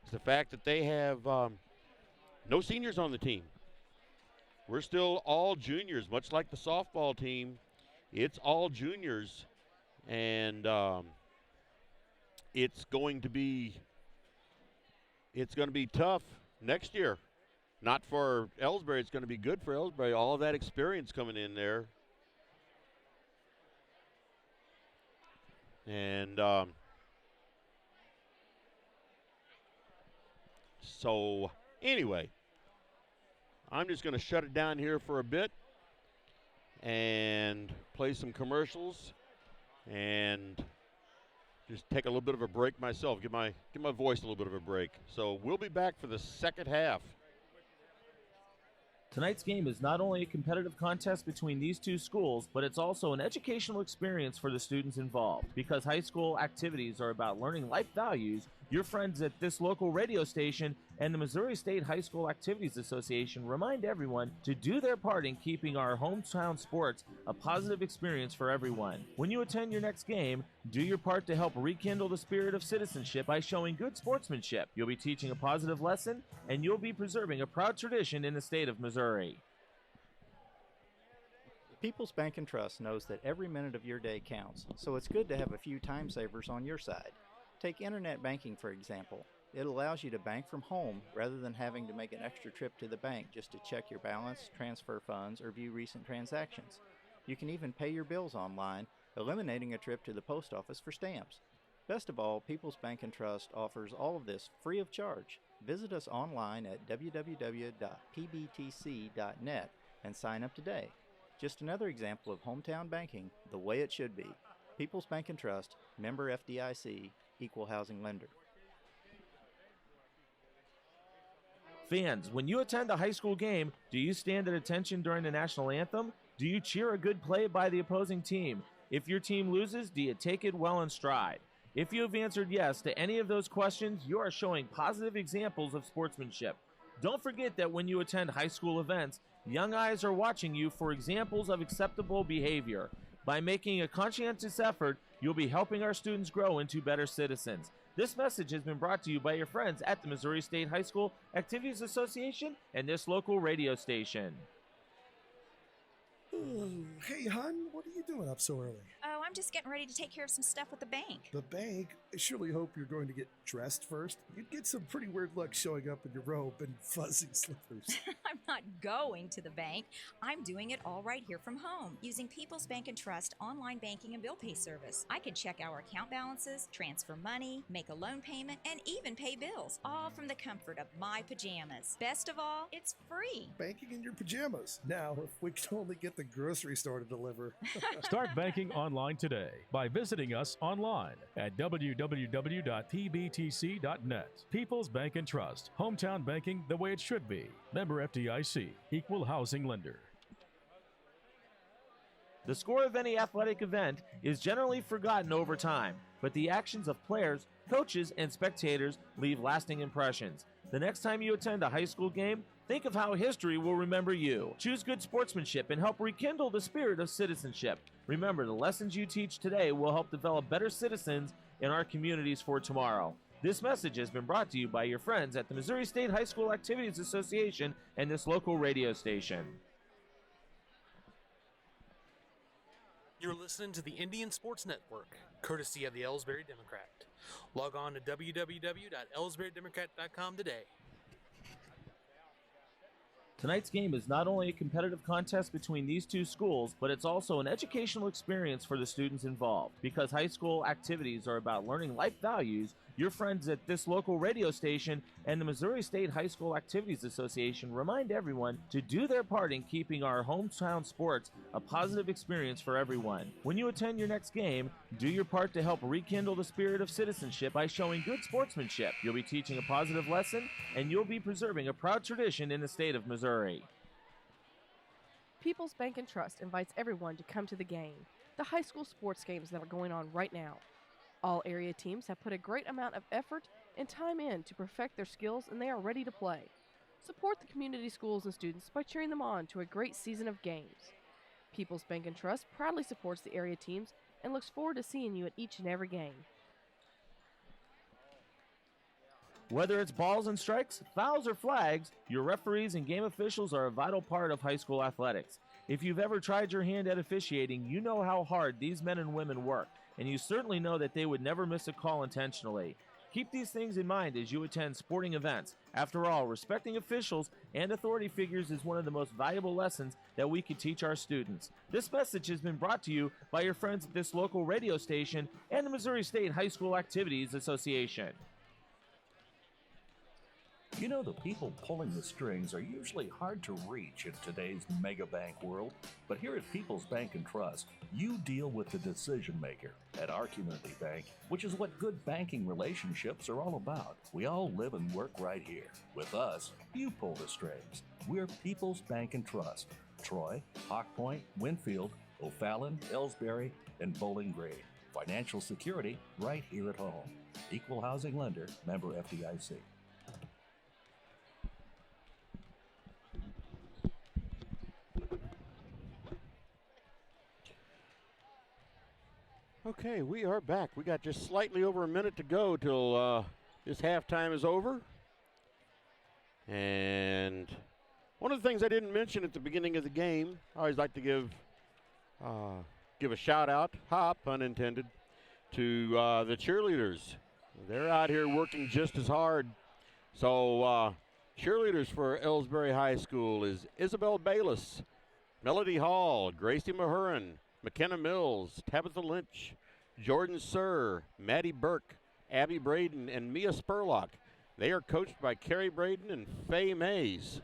is the fact that they have no seniors on the team. We're still all juniors, much like the softball team. It's all juniors, and it's going to be tough next year. Not for Elsberry. It's going to be good for Elsberry. All of that experience coming in there. And so anyway, I'm just going to shut it down here for a bit and play some commercials and just take a little bit of a break myself, give my voice a little bit of a break. So we'll be back for the second half. Tonight's game is not only a competitive contest between these two schools, but it's also an educational experience for the students involved. Because high school activities are about learning life values, your friends at this local radio station and the Missouri State High School Activities Association remind everyone to do their part in keeping our hometown sports a positive experience for everyone. When you attend your next game, do your part to help rekindle the spirit of citizenship by showing good sportsmanship. You'll be teaching a positive lesson, and you'll be preserving a proud tradition in the state of Missouri. People's Bank and Trust knows that every minute of your day counts, so it's good to have a few time savers on your side. Take internet banking, for example. It allows you to bank from home rather than having to make an extra trip to the bank just to check your balance, transfer funds, or view recent transactions. You can even pay your bills online, eliminating a trip to the post office for stamps. Best of all, People's Bank and Trust offers all of this free of charge. Visit us online at www.pbtc.net and sign up today. Just another example of hometown banking the way it should be. People's Bank and Trust, member FDIC, equal housing lender. Fans, when you attend a high school game, do you stand at attention during the national anthem? Do you cheer a good play by the opposing team? If your team loses, do you take it well in stride? If you have answered yes to any of those questions, you are showing positive examples of sportsmanship. Don't forget that when you attend high school events, young eyes are watching you for examples of acceptable behavior. By making a conscientious effort, you'll be helping our students grow into better citizens. This message has been brought to you by your friends at the Missouri State High School Activities Association and this local radio station. Hey, hon, what are you doing up so early? Oh, I'm just getting ready to take care of some stuff with the bank. The bank? I surely hope you're going to get dressed first. You'd get some pretty weird luck showing up in your robe and fuzzy slippers. I'm not going to the bank. I'm doing it all right here from home using People's Bank and Trust online banking and bill pay service. I can check our account balances, transfer money, make a loan payment, and even pay bills, all from the comfort of my pajamas. Best of all, it's free. Banking in your pajamas. Now, if we could only get the grocery store to deliver. Start banking online today by visiting us online at www.pbtc.net. People's Bank and Trust. Hometown banking the way it should be. Member FDIC. Equal housing lender. The score of any athletic event is generally forgotten over time, but the actions of players, coaches, and spectators leave lasting impressions. The next time you attend a high school game, think of how history will remember you. Choose good sportsmanship and help rekindle the spirit of citizenship. Remember, the lessons you teach today will help develop better citizens in our communities for tomorrow. This message has been brought to you by your friends at the Missouri State High School Activities Association and this local radio station. You're listening to the Indian Sports Network, courtesy of the Elsberry Democrat. Log on to www.elsberrydemocrat.com today. Tonight's game is not only a competitive contest between these two schools, but it's also an educational experience for the students involved. Because high school activities are about learning life values, your friends at this local radio station and the Missouri State High School Activities Association remind everyone to do their part in keeping our hometown sports a positive experience for everyone. When you attend your next game, do your part to help rekindle the spirit of citizenship by showing good sportsmanship. You'll be teaching a positive lesson, and you'll be preserving a proud tradition in the state of Missouri. People's Bank and Trust invites everyone to come to the game, the high school sports games that are going on right now. All area teams have put a great amount of effort and time in to perfect their skills, and they are ready to play. Support the community schools and students by cheering them on to a great season of games. People's Bank and Trust proudly supports the area teams and looks forward to seeing you at each and every game. Whether it's balls and strikes, fouls, or flags, your referees and game officials are a vital part of high school athletics. If you've ever tried your hand at officiating, you know how hard these men and women work, and you certainly know that they would never miss a call intentionally. Keep these things in mind as you attend sporting events. After all, respecting officials and authority figures is one of the most valuable lessons that we could teach our students. This message has been brought to you by your friends at this local radio station and the Missouri State High School Activities Association. You know, the people pulling the strings are usually hard to reach in today's mega bank world, but here at People's Bank and Trust, you deal with the decision maker. At our community bank, which is what good banking relationships are all about, we all live and work right here. With us, you pull the strings. We're People's Bank and Trust. Troy, Hawk Point, Winfield, O'Fallon, Elsberry, and Bowling Green. Financial security right here at home. Equal housing lender, member FDIC. Okay, we are back. We got just slightly over a minute to go till this halftime is over. And one of the things I didn't mention at the beginning of the game, I always like to give a shout out, pun intended, to the cheerleaders. They're out here working just as hard. So cheerleaders for Elsberry High School is Isabel Bayless, Melody Hall, Gracie Mahurin, McKenna Mills, Tabitha Lynch, Jordan Sir, Maddie Burke, Abby Braden, and Mia Spurlock. They are coached by Carrie Braden and Faye Mays.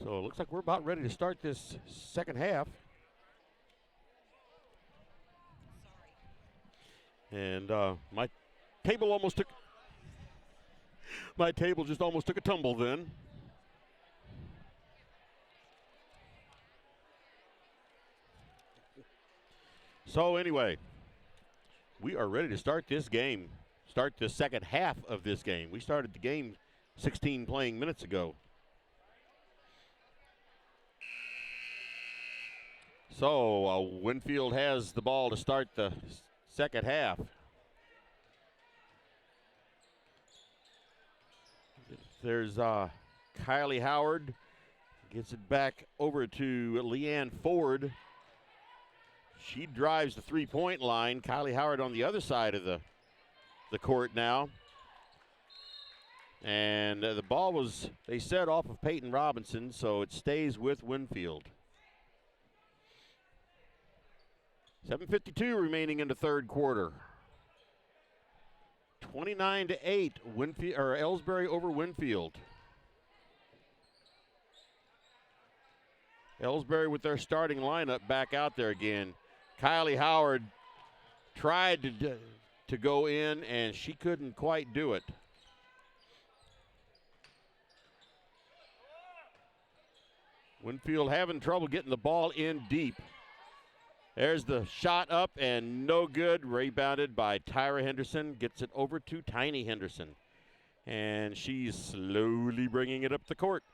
So it looks like we're about ready to start this second half. And my table just almost took a tumble then. So anyway, we are ready to start this game, start the second half of this game. We started the game 16 playing minutes ago. So Winfield has the ball to start the second half. There's Kylie Howard, gets it back over to Leanne Ford. She drives the three-point line. Kylie Howard on the other side of the court now. And the ball was, they said, off of Peyton Robinson, so it stays with Winfield. 7:52 remaining in the third quarter. 29-8, Elsberry over Winfield. Elsberry with their starting lineup back out there again. Kylie Howard tried to go in, and she couldn't quite do it. Winfield having trouble getting the ball in deep. There's the shot up and no good. Rebounded by Tyra Henderson. Gets it over to Tiny Henderson. And she's slowly bringing it up the court.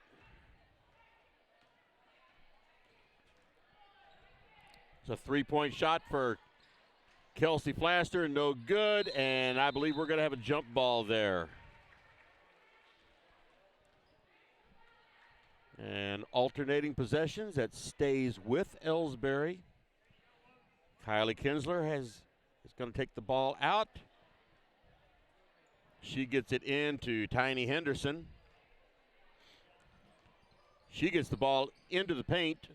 It's a three-point shot for Kelsey Flaster. No good. And I believe we're going to have a jump ball there. And alternating possessions, that stays with Elsberry. Kylie Kinsler is going to take the ball out. She gets it into Tiny Henderson. She gets the ball into the paint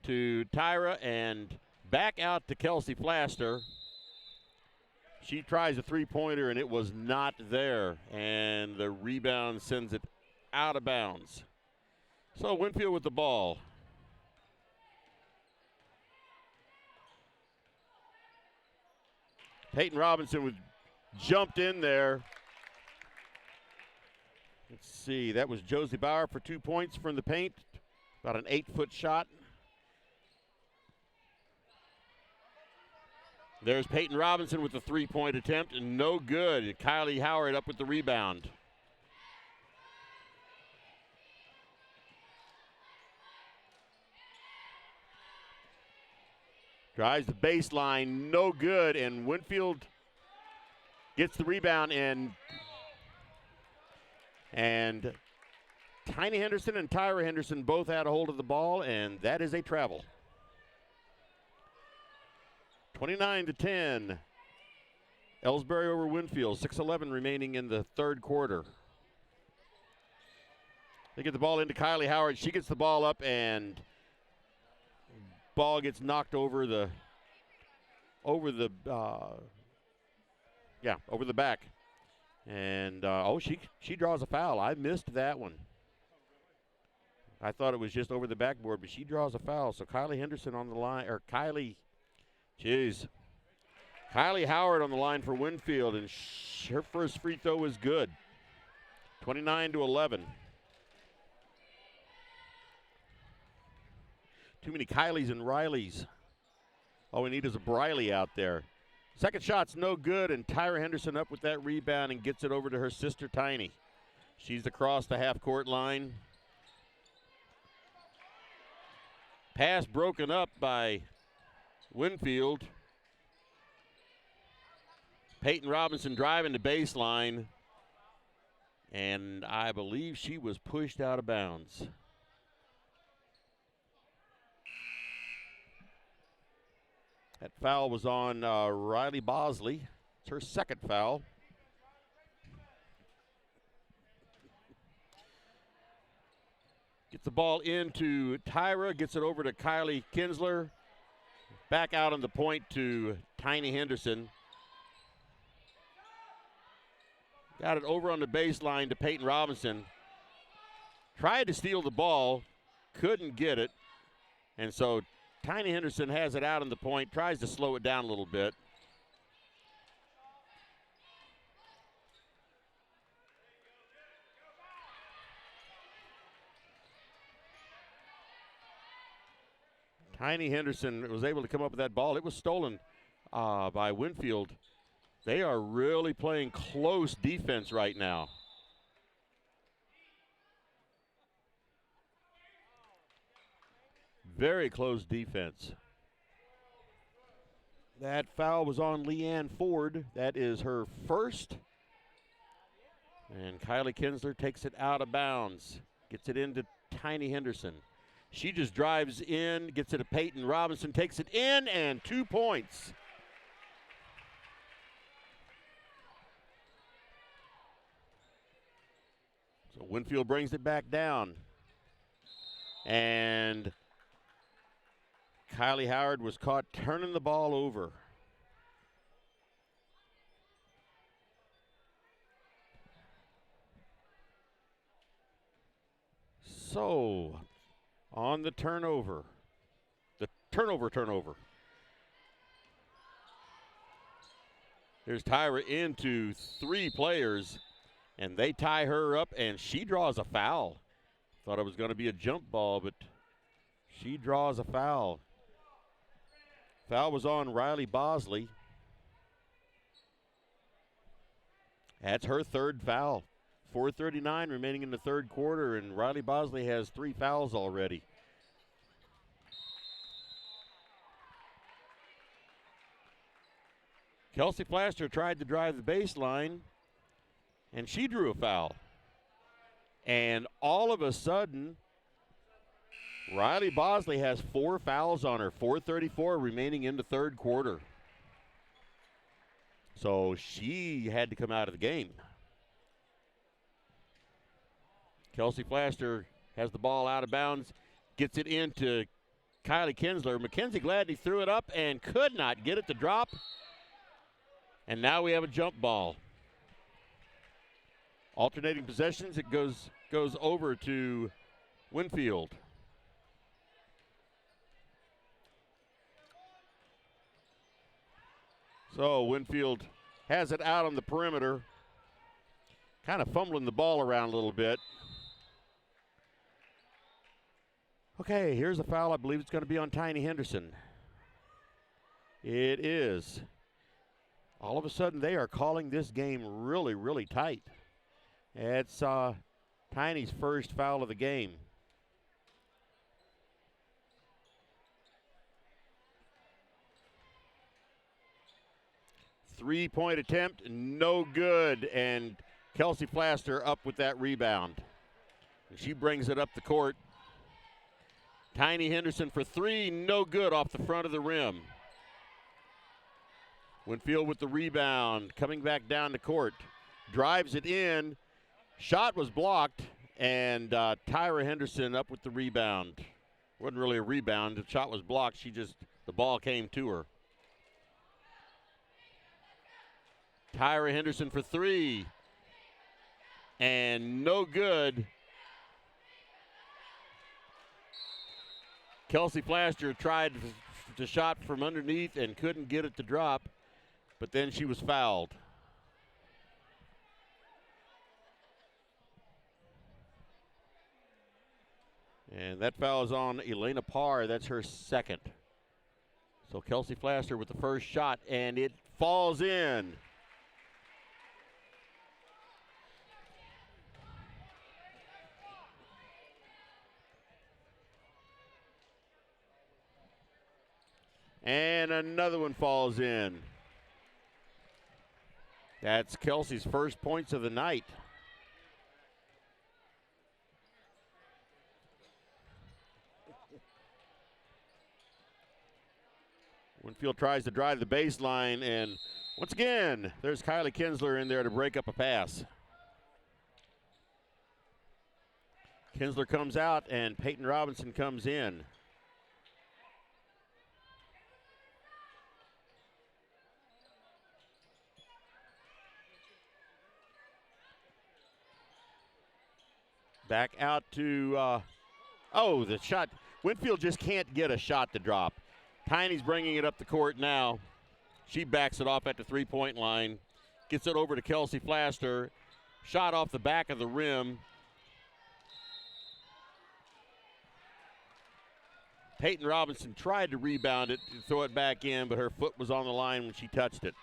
to Tyra and back out to Kelsey Flaster. She tries a three-pointer and it was not there. And the rebound sends it out of bounds. So Winfield with the ball. Peyton Robinson jumped in there. Let's see, that was Josie Bauer for 2 points from the paint. About an 8-foot shot. There's Peyton Robinson with the three-point attempt, and no good. Kylie Howard up with the rebound. Drives the baseline, no good, and Winfield gets the rebound, and Tiny Henderson and Tyra Henderson both had a hold of the ball, and that is a travel. 29-10. Elsberry over Winfield, 6:11 remaining in the third quarter. They get the ball into Kylie Howard. She gets the ball up, and ball gets knocked over the back. And she draws a foul. I missed that one. I thought it was just over the backboard, but she draws a foul. So Kylie Henderson on the line, or Kylie Howard on the line for Winfield, and her first free throw was good. 29-11. Too many Kylies and Rileys. All we need is a Briley out there. Second shot's no good, and Tyra Henderson up with that rebound and gets it over to her sister Tiny. She's across the half-court line. Pass broken up by Winfield. Peyton Robinson driving the baseline, and I believe she was pushed out of bounds. That foul was on Riley Bosley. It's her second foul. Gets the ball into Tyra, gets it over to Kylie Kinsler. Back out on the point to Tiny Henderson. Got it over on the baseline to Peyton Robinson. Tried to steal the ball, couldn't get it. And so Tiny Henderson has it out on the point, tries to slow it down a little bit. Tiny Henderson was able to come up with that ball. It was stolen by Winfield. They are really playing close defense right now. Very close defense. That foul was on Leanne Ford. That is her first. And Kylie Kinsler takes it out of bounds. Gets it into Tiny Henderson. She just drives in, gets it to Peyton Robinson, takes it in, and 2 points. So Winfield brings it back down. And Kylie Howard was caught turning the ball over. So, on the turnover. Turnover. Here's Tyra into 3 players, and they tie her up, and she draws a foul. Thought it was going to be a jump ball, but She draws a foul. Foul was on Riley Bosley. That's her third foul. 4:39 remaining in the third quarter, and Riley Bosley has 3 fouls already. Kelsey Flaster tried to drive the baseline, and she drew a foul. And all of a sudden, Riley Bosley has 4 fouls on her. 4:34 remaining in the third quarter. So she had to come out of the game. Kelsey Flaster has the ball out of bounds, gets it into Kylie Kinsler. Mackenzie Gladney threw it up and could not get it to drop. And now we have a jump ball. Alternating possessions, it goes over to Winfield. So Winfield has it out on the perimeter, kind of fumbling the ball around a little bit. Okay, here's a foul. I believe it's going to be on Tiny Henderson. It is. All of a sudden, they are calling this game really, really tight. It's Tiny's first foul of the game. Three-point attempt, no good, and Kelsey Flaster up with that rebound. And she brings it up the court. Tiny Henderson for 3, no good off the front of the rim. Winfield with the rebound, coming back down the court. Drives it in. Shot was blocked, and Tyra Henderson up with the rebound. Wasn't really a rebound. The shot was blocked. The ball came to her. Tyra Henderson for 3. And no good. Kelsey Flaster tried to shot from underneath and couldn't get it to drop, but then she was fouled. And that foul is on Elena Parr. That's her second. So Kelsey Flaster with the first shot, and it falls in. And another one falls in. That's Kelsey's first points of the night. Winfield tries to drive the baseline, and once again, there's Kylie Kinsler in there to break up a pass. Kinsler comes out, and Peyton Robinson comes in. Back out to, the shot. Winfield just can't get a shot to drop. Tiny's bringing it up the court now. She backs it off at the three-point line. Gets it over to Kelsey Flaster. Shot off the back of the rim. Peyton Robinson tried to rebound it, throw it back in, but her foot was on the line when she touched it.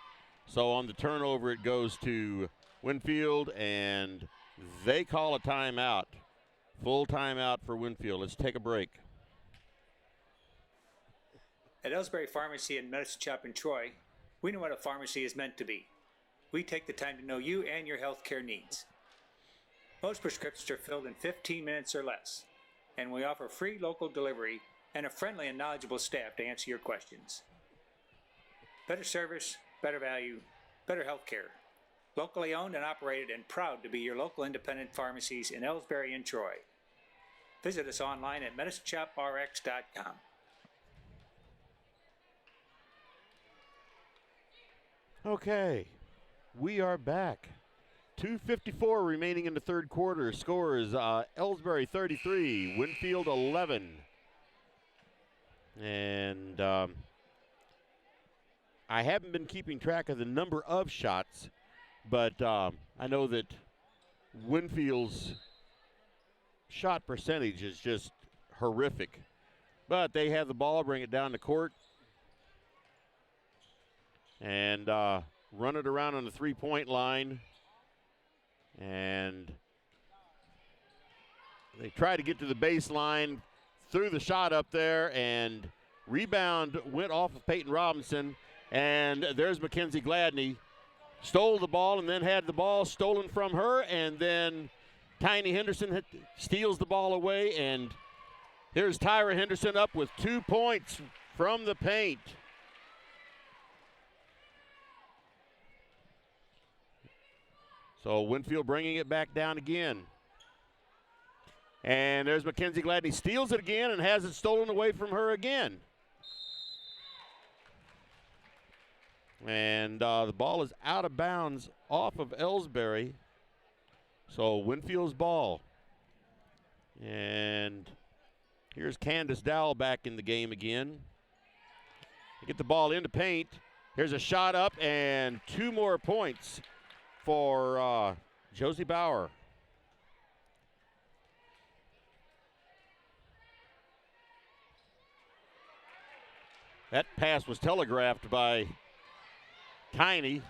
So on the turnover, it goes to Winfield, and they call a timeout. Full timeout for Winfield. Let's take a break. At Elsberry Pharmacy and Medicine Shop in Troy, we know what a pharmacy is meant to be. We take the time to know you and your healthcare needs. Most prescriptions are filled in 15 minutes or less, and we offer free local delivery and a friendly and knowledgeable staff to answer your questions. Better service, better value, better healthcare. Locally owned and operated, and proud to be your local independent pharmacies in Elsberry and Troy. Visit us online at medicineshoprx.com. Okay, we are back. 2:54 remaining in the third quarter. Score is Elsberry 33, Winfield 11. And I haven't been keeping track of the number of shots, but I know that Winfield's shot percentage is just horrific. But they have the ball, bring it down the court, and run it around on the three-point line. And they try to get to the baseline, threw the shot up there, and rebound went off of Peyton Robinson. And there's Mackenzie Gladney. Stole the ball and then had the ball stolen from her. And then Tiny Henderson steals the ball away. And here's Tyra Henderson up with 2 points from the paint. So Winfield bringing it back down again. And there's Mackenzie Gladney, steals it again and has it stolen away from her again. And the ball is out of bounds off of Elsberry. So Winfield's ball. And here's Candace Dowell back in the game again. They get the ball into paint. Here's a shot up and 2 more points for Josie Bauer. That pass was telegraphed by Tiny.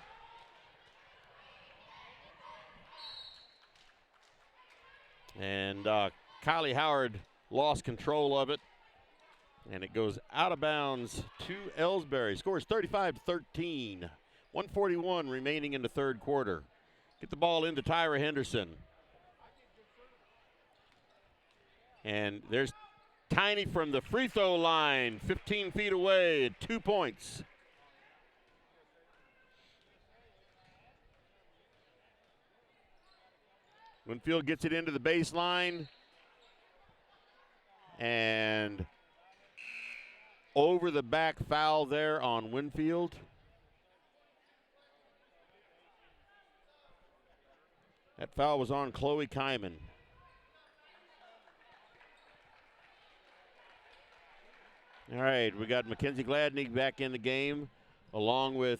And Kylie Howard lost control of it. And it goes out of bounds to Elsberry. Scores 35-13. 1:41 remaining in the third quarter. Get the ball into Tyra Henderson. And there's Tiny from the free throw line, 15 feet away, 2 points. Winfield gets it into the baseline. And over the back foul there on Winfield. That foul was on Chloe Kyman. All right, we got Mackenzie Gladney back in the game, along with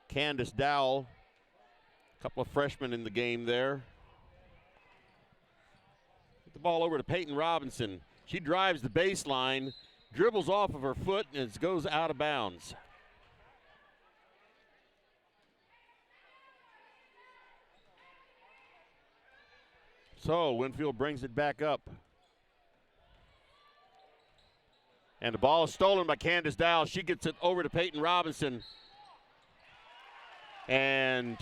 Candace Dowell. A couple of freshmen in the game there. Get the ball over to Peyton Robinson. She drives the baseline, dribbles off of her foot, and it goes out of bounds. So Winfield brings it back up. And the ball is stolen by Candace Dowell. She gets it over to Peyton Robinson. And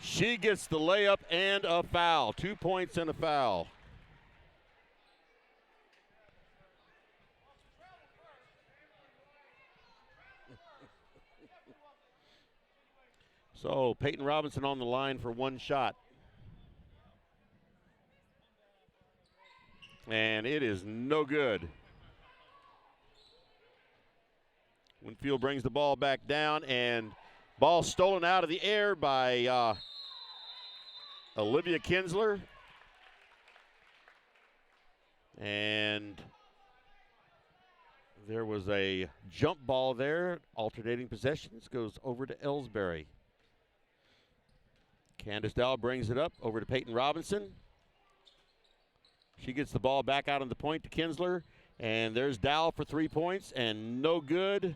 she gets the layup and a foul. 2 points and a foul. So Peyton Robinson on the line for one shot. And it is no good. Winfield brings the ball back down, and ball stolen out of the air by Olivia Kinsler. And there was a jump ball there. Alternating possessions goes over to Elsberry. Candace Dowell brings it up over to Peyton Robinson. She gets the ball back out on the point to Kinsler. And there's Dowell for 3 points, and no good.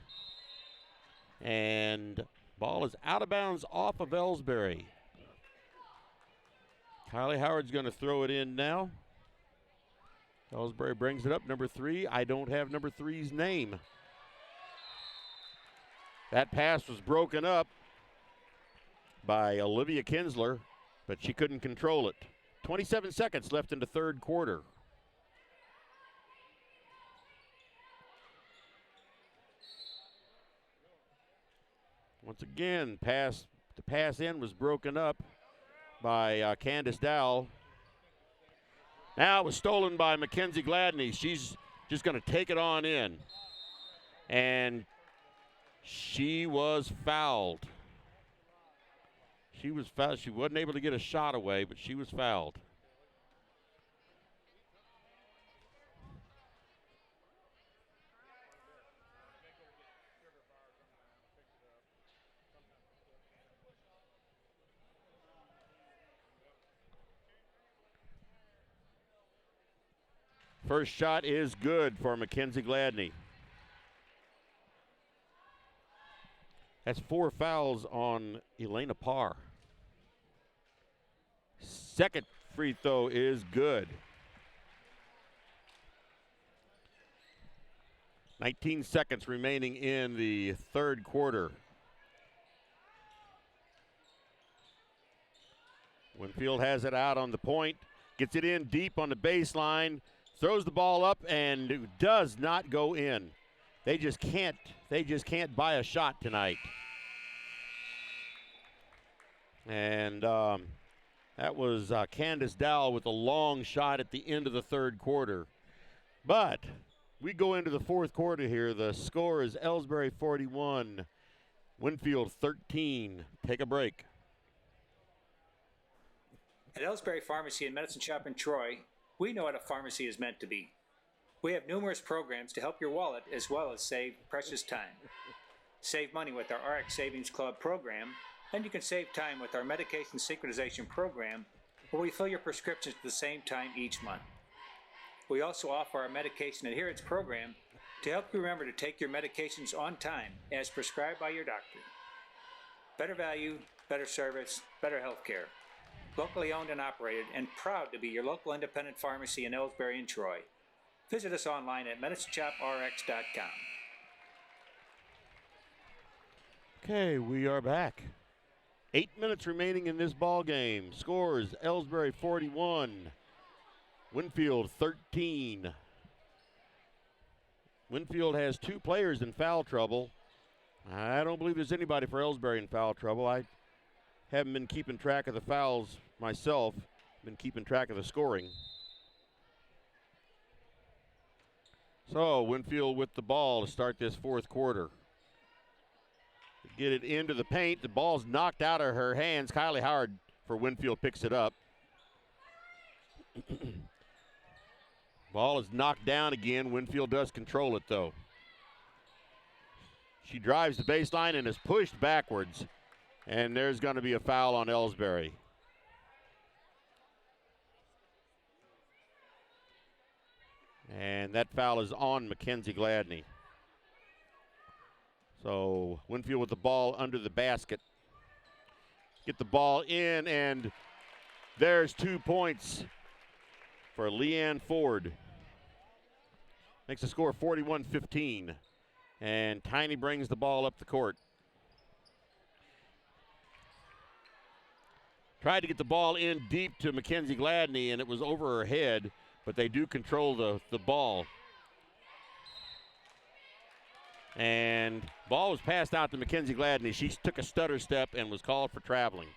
And ball is out of bounds off of Elsberry. Kylie Howard's going to throw it in now. Elsberry brings it up, number 3. I don't have number 3's name. That pass was broken up by Olivia Kinsler, but she couldn't control it. 27 seconds left in the third quarter. Once again, the pass in was broken up by Candace Dowell. Now it was stolen by Mackenzie Gladney. She's just going to take it on in. And she was fouled. She was fouled. She wasn't able to get a shot away, but she was fouled. First shot is good for Mackenzie Gladney. That's 4 fouls on Elena Parr. Second free throw is good. 19 seconds remaining in the third quarter. Winfield has it out on the point, gets it in deep on the baseline, throws the ball up, and it does not go in. They just can't buy a shot tonight. And that was Candace Dowell with a long shot at the end of the third quarter. But we go into the fourth quarter here. The score is Elsberry 41, Winfield 13. Take a break. At Elsberry Pharmacy and Medicine Shop in Troy, we know what a pharmacy is meant to be. We have numerous programs to help your wallet as well as save precious time. Save money with our RX Savings Club program, and you can save time with our medication synchronization program, where we fill your prescriptions at the same time each month. We also offer our medication adherence program to help you remember to take your medications on time as prescribed by your doctor. Better value, better service, better health care. Locally owned and operated, and proud to be your local independent pharmacy in Elsberry and Troy. Visit us online at MedicineShopRx.com. Okay, we are back. 8 minutes remaining in this ball game. Scores Elsberry 41, Winfield 13. Winfield has 2 players in foul trouble. I don't believe there's anybody for Elsberry in foul trouble. I haven't been keeping track of the fouls myself. Been keeping track of the scoring. So Winfield with the ball to start this fourth quarter. Get it into the paint. The ball's knocked out of her hands. Kylie Howard for Winfield picks it up. Ball is knocked down again. Winfield does control it though. She drives the baseline and is pushed backwards. And there's going to be a foul on Elsberry. And that foul is on Mackenzie Gladney. So Winfield with the ball under the basket. Get the ball in, and there's 2 points for Leanne Ford. Makes the score 41-15. And Tiny brings the ball up the court. Tried to get the ball in deep to Mackenzie Gladney, and it was over her head, but they do control the ball. And ball was passed out to Mackenzie Gladney. She took a stutter step and was called for traveling.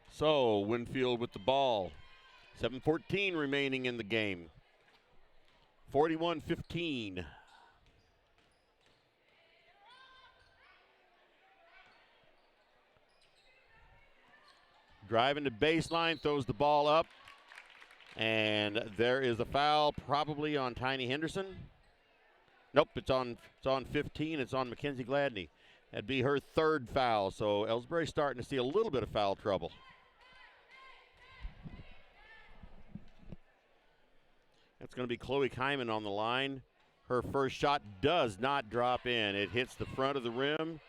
So Winfield with the ball. 7:14 remaining in the game. 41-15. Driving the baseline, throws the ball up. And there is a foul probably on Tiny Henderson. Nope, it's on 15. It's on Mackenzie Gladney. That'd be her 3rd foul. So Elsberry starting to see a little bit of foul trouble. That's going to be Chloe Kyman on the line. Her first shot does not drop in. It hits the front of the rim,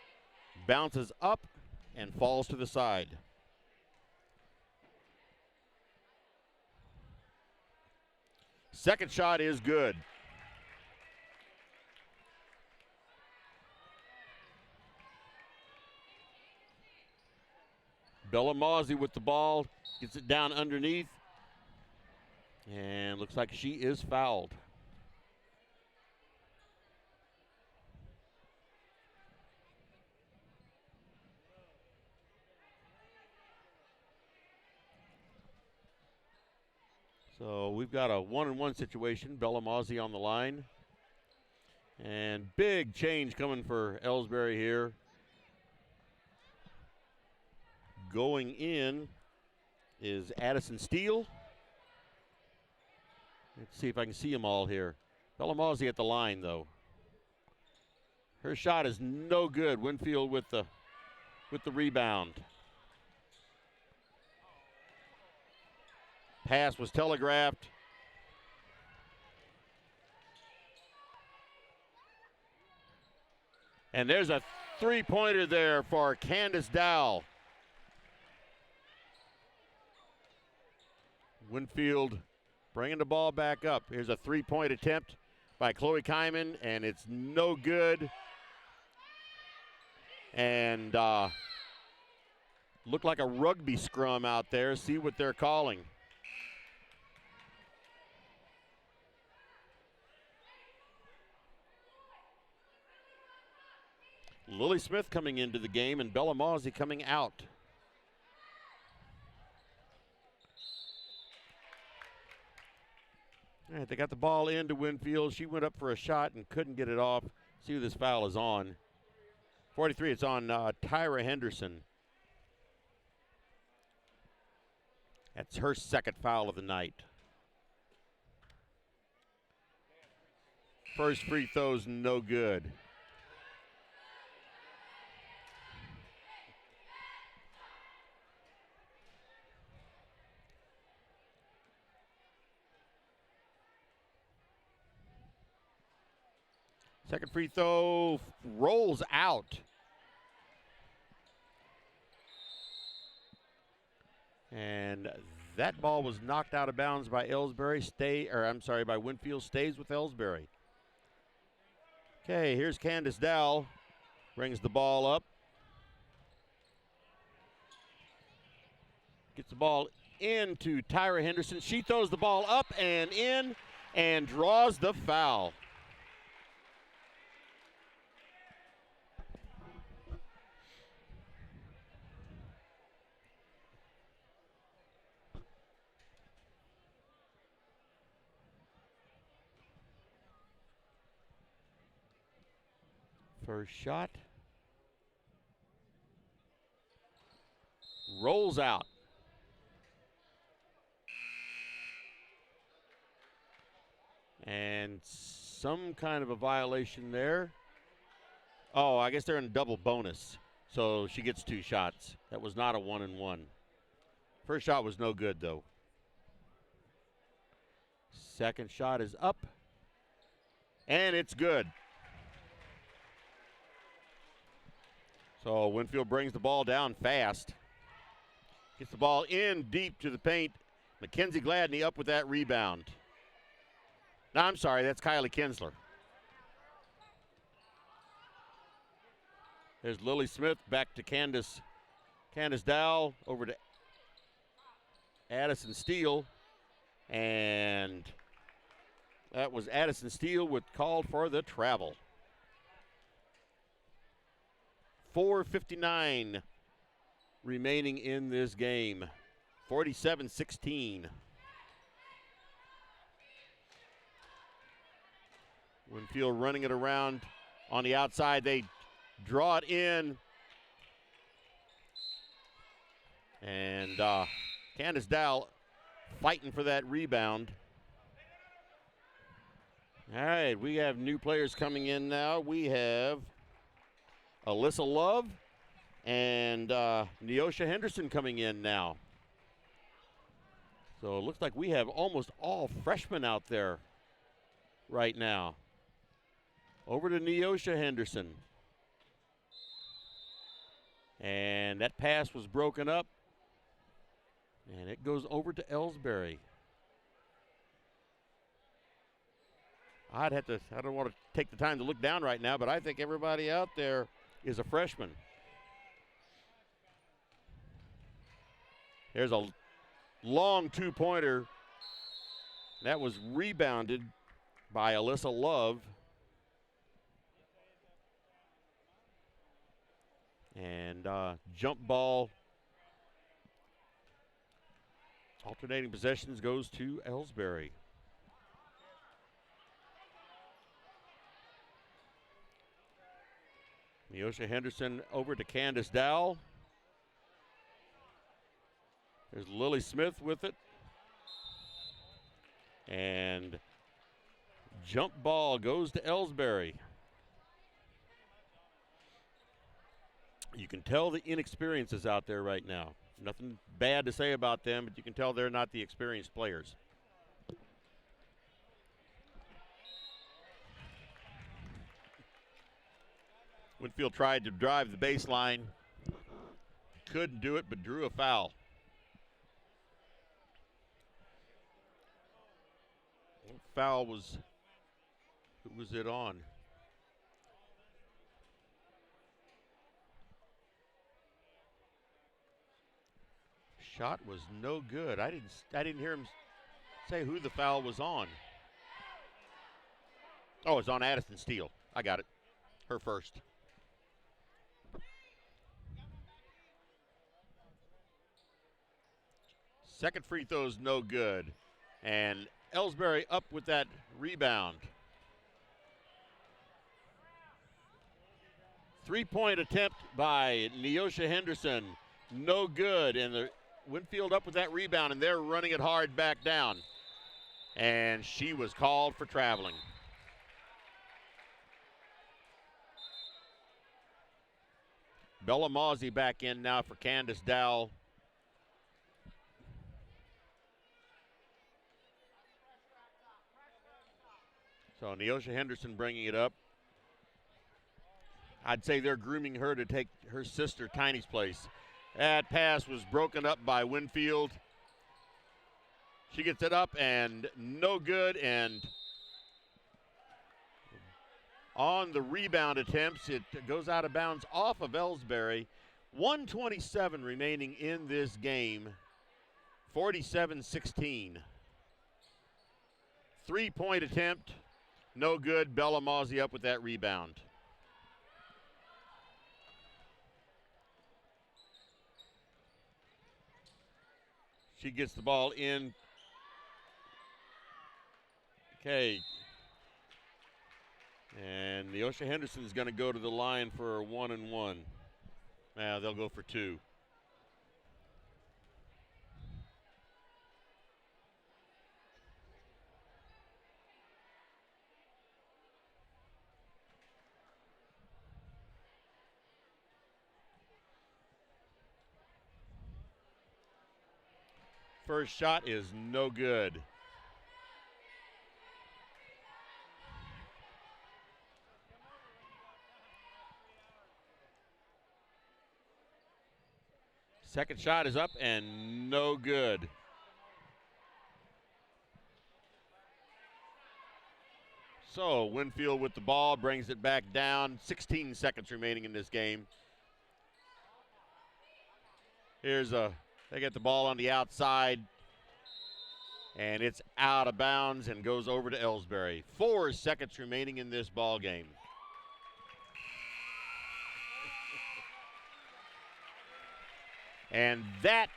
bounces up, and falls to the side. Second shot is good. Bella Mozzie with the ball, gets it down underneath, and looks like she is fouled. So we've got a 1-on-1 situation. Bella Mozzie on the line. And big change coming for Elsberry here. Going in is Addison Steele. Let's see if I can see them all here. Bella Mozzie at the line, though. Her shot is no good. Winfield with the rebound. Pass was telegraphed. And there's a three-pointer there for Candace Dowell. Winfield bringing the ball back up. Here's a three-point attempt by Chloe Kyman, and it's no good. And looked like a rugby scrum out there. See what they're calling. Lily Smith coming into the game and Bella Mawsey coming out. All right, they got the ball into Winfield. She went up for a shot and couldn't get it off. See who this foul is on. 43, it's on Tyra Henderson. That's her second foul of the night. First free throw's no good. Second free throw rolls out. And that ball was knocked out of bounds by Elsberry. By Winfield. Stays with Elsberry. Okay, here's Candace Dowell. Brings the ball up. Gets the ball into Tyra Henderson. She throws the ball up and in and draws the foul. First shot. Rolls out. And some kind of a violation there. Oh, I guess they're in double bonus. So she gets two shots. That was not a 1-and-1. First shot was no good, though. Second shot is up. And it's good. So Winfield brings the ball down fast. Gets the ball in deep to the paint. Mackenzie Gladney up with that rebound. No, I'm sorry, that's Kylie Kinsler. There's Lily Smith back to Candace Dowell, over to Addison Steele. And that was Addison Steele with called for the travel. 4:59 remaining in this game. 47-16. Winfield running it around on the outside. They draw it in. And Candace Dowell fighting for that rebound. All right, we have new players coming in now. We have Alyssa Love and Neosha Henderson coming in now. So it looks like we have almost all freshmen out there right now. Over to Neosha Henderson. And that pass was broken up. And it goes over to Elsberry. I don't want to take the time to look down right now, but I think everybody out there is a freshman. There's a long two-pointer. That was rebounded by Alyssa Love. And jump ball. Alternating possessions goes to Elsberry. Neosha Henderson over to Candace Dowell. There's Lily Smith with it. And jump ball goes to Elsberry. You can tell the inexperience is out there right now. Nothing bad to say about them, but you can tell they're not the experienced players. Winfield tried to drive the baseline. Couldn't do it, but drew a foul. What foul was, who was it on? Shot was no good. I didn't hear him say who the foul was on. Oh, it's on Addison Steele. I got it. Her first. Second free throw's no good. And Elsberry up with that rebound. 3-point attempt by Neosha Henderson. No good. And the Winfield up with that rebound, and they're running it hard back down. And she was called for traveling. Bella Mawsey back in now for Candace Dowell. So Neosha Henderson bringing it up. I'd say they're grooming her to take her sister Tiny's place. That pass was broken up by Winfield. She gets it up and no good, and on the rebound attempts, it goes out of bounds off of Elsberry. 1:27 remaining in this game. 47-16. 3-point attempt. No good. Bella Mawsey up with that rebound. She gets the ball in. Okay. And Neosha Henderson is going to go to the line for 1-and-1. Now they'll go for 2. First shot is no good. Second shot is up and no good. So Winfield with the ball brings it back down. 16 seconds remaining in this game. They get the ball on the outside, and it's out of bounds and goes over to Elsberry. 4 seconds remaining in this ball game. And that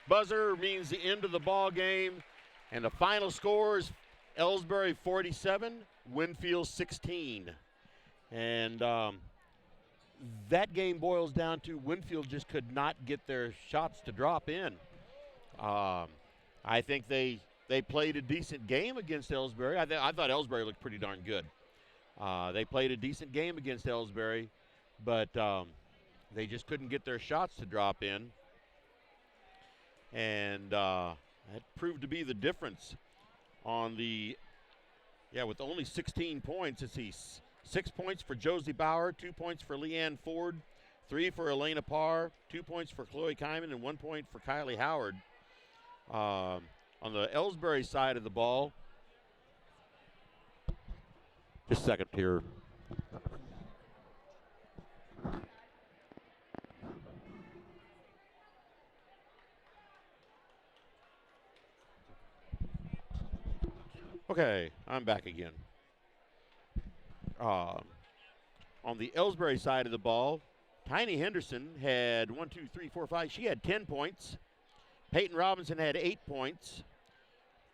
buzzer means the end of the ball game, and the final score is Elsberry 47, Winfield 16. And that game boils down to Winfield just could not get their shots to drop in. I think they played a decent game against Elsberry. I thought Elsberry looked pretty darn good. They played a decent game against Elsberry, but they just couldn't get their shots to drop in. And that proved to be the difference on with only 16 points. Let's see, 6 points for Josie Bauer, 2 points for Leanne Ford, 3 for Elena Parr, 2 points for Chloe Kyman, and 1 point for Kylie Howard. On the Elsberry side of the ball, just a second here. Okay, I'm back again. On the Elsberry side of the ball, Tiny Henderson had 1, 2, 3, 4, 5. She had 10 points. Peyton Robinson had 8 points.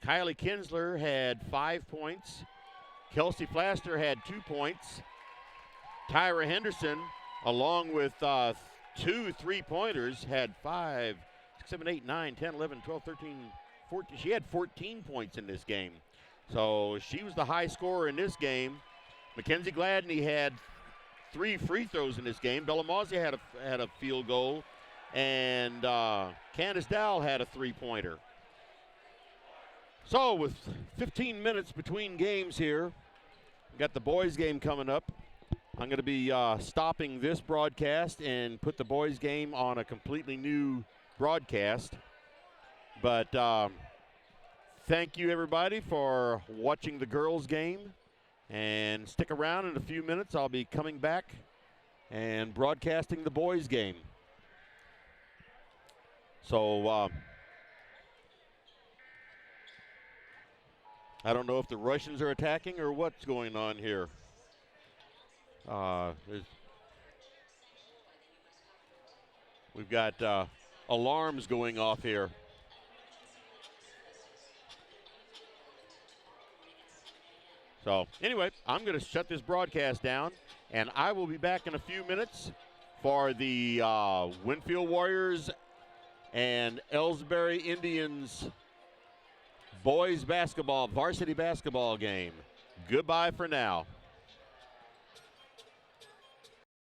Kylie Kinsler had 5 points. Kelsey Flaster had 2 points. Tyra Henderson, along with 2 3-pointers, had 5, 6, 7, 8, 9, 10, 11, 12, 13, 14. She had 14 points in this game. So she was the high scorer in this game. Mackenzie Gladney had 3 free throws in this game. Bella Mawsey had a field goal. and Candace Dowell had a three-pointer. So with 15 minutes between games here, we got the boys game coming up. I'm going to be stopping this broadcast and put the boys game on a completely new broadcast. But thank you, everybody, for watching the girls game. And stick around in a few minutes. I'll be coming back and broadcasting the boys game. So I don't know if the Russians are attacking or what's going on here. We've got alarms going off here. So anyway, I'm going to shut this broadcast down, and I will be back in a few minutes for the Winfield Warriors and Elsberry Indians boys basketball, varsity basketball game. Goodbye for now.